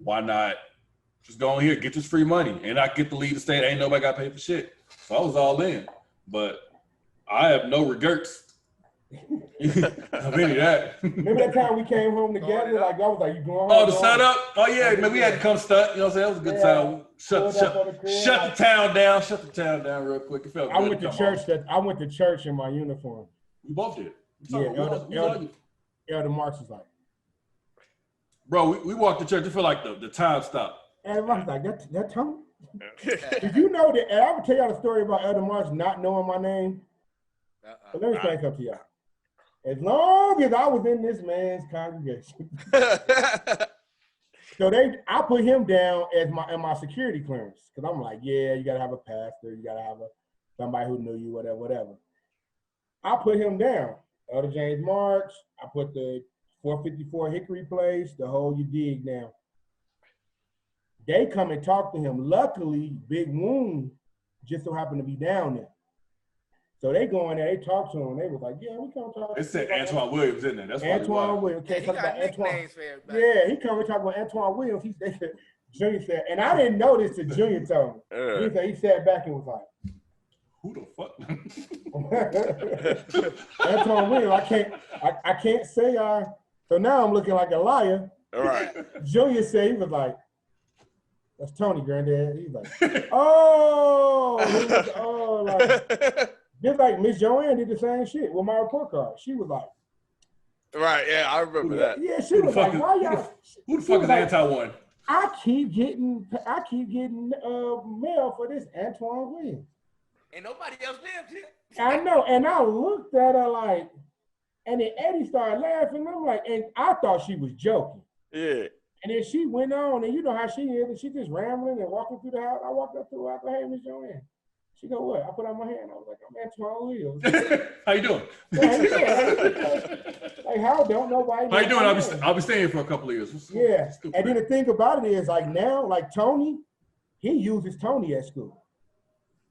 Why not? Just go on here, get this free money. And I get to leave the state. Ain't nobody got paid for shit. So I was all in. But I have no regrets of any of that. Remember that time we came home together? Like, I was like, you going home? Oh, the setup? Oh, yeah, man, we had to come stunt. You know what I'm saying? That was a good time. Shut the town down. Shut the town down real quick. It felt good. I went to church in my uniform. We both did. Elder Marks was like, Bro, we walked to church. I feel like the time stopped. Elder Marks was like, that Tony? Did you know that? And I would tell y'all the story about Elder Marks not knowing my name. But let me say something to y'all. As long as I was in this man's congregation, so I put him down as my security clearance because I'm like, yeah, you gotta have a pastor, you gotta have somebody who knew you, whatever. I put him down. Elder James March. I put the 454 Hickory Place, the whole you dig now. They come and talk to him. Luckily, Big Wound just so happened to be down there. So they go in there, they talk to him. They was like, yeah, we come talk to him. It said Antoine Williams in there. That's Antoine Williams. Yeah, he got nicknames for everybody. Yeah, he come and talk about Antoine Williams. Junior said, and I didn't know this till Junior told me. He sat back and was like, who the fuck? Antoine Williams, I can't say so now I'm looking like a liar. All right. Junior said, he was like, that's Tony, granddad. He's like, oh, like, just like Miss Joanne did the same shit with my report card. She was like, right, yeah, I remember that. Yeah, she was like, why y'all? Who the fuck is Antoine? I keep getting mail for this Antoine Williams. And nobody else lived here. I know, and I looked at her like, and then Eddie started laughing. I'm like, and I thought she was joking. Yeah. And then she went on, and you know how she is, and she just rambling and walking through the house. I walked up to her, I said, hey, Miss Joanne. She go, what? I put out my hand. I was like, I'm Antoine Williams. How you doing? Like, how don't nobody? How you doing? I'll be staying here for a couple of years. Yeah. And then the thing about it is, like now, like Tony, he uses Tony at school.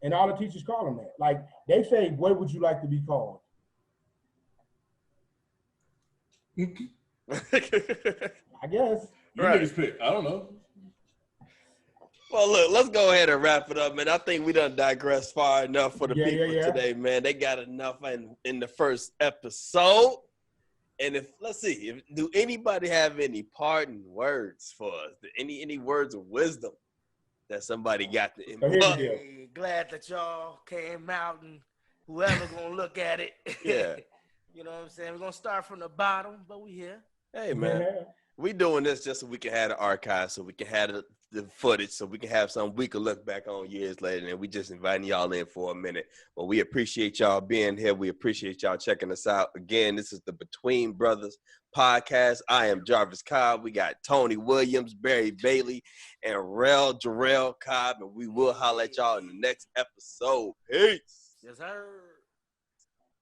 And all the teachers call him that. Like, they say, what would you like to be called? I guess. You niggas pick. I don't know. Well, look, let's go ahead and wrap it up, man. I think we done digressed far enough for the people today, man. They got enough in the first episode. And do anybody have any parting words for us? Any words of wisdom that somebody got to impart? Glad that y'all came out and whoever gonna look at it. Yeah. You know what I'm saying? We're gonna start from the bottom, but we here. Hey, man. Yeah. We doing this just so we can have the archive, so we can have the footage, so we can have something we can look back on years later, and we just inviting y'all in for a minute. But we appreciate y'all being here. We appreciate y'all checking us out. Again, this is the Between Brothers podcast. I am Jarvis Cobb. We got Tony Williams, Barry Bailey, and Jarrell Cobb, and we will holler at y'all in the next episode. Peace. Yes, sir.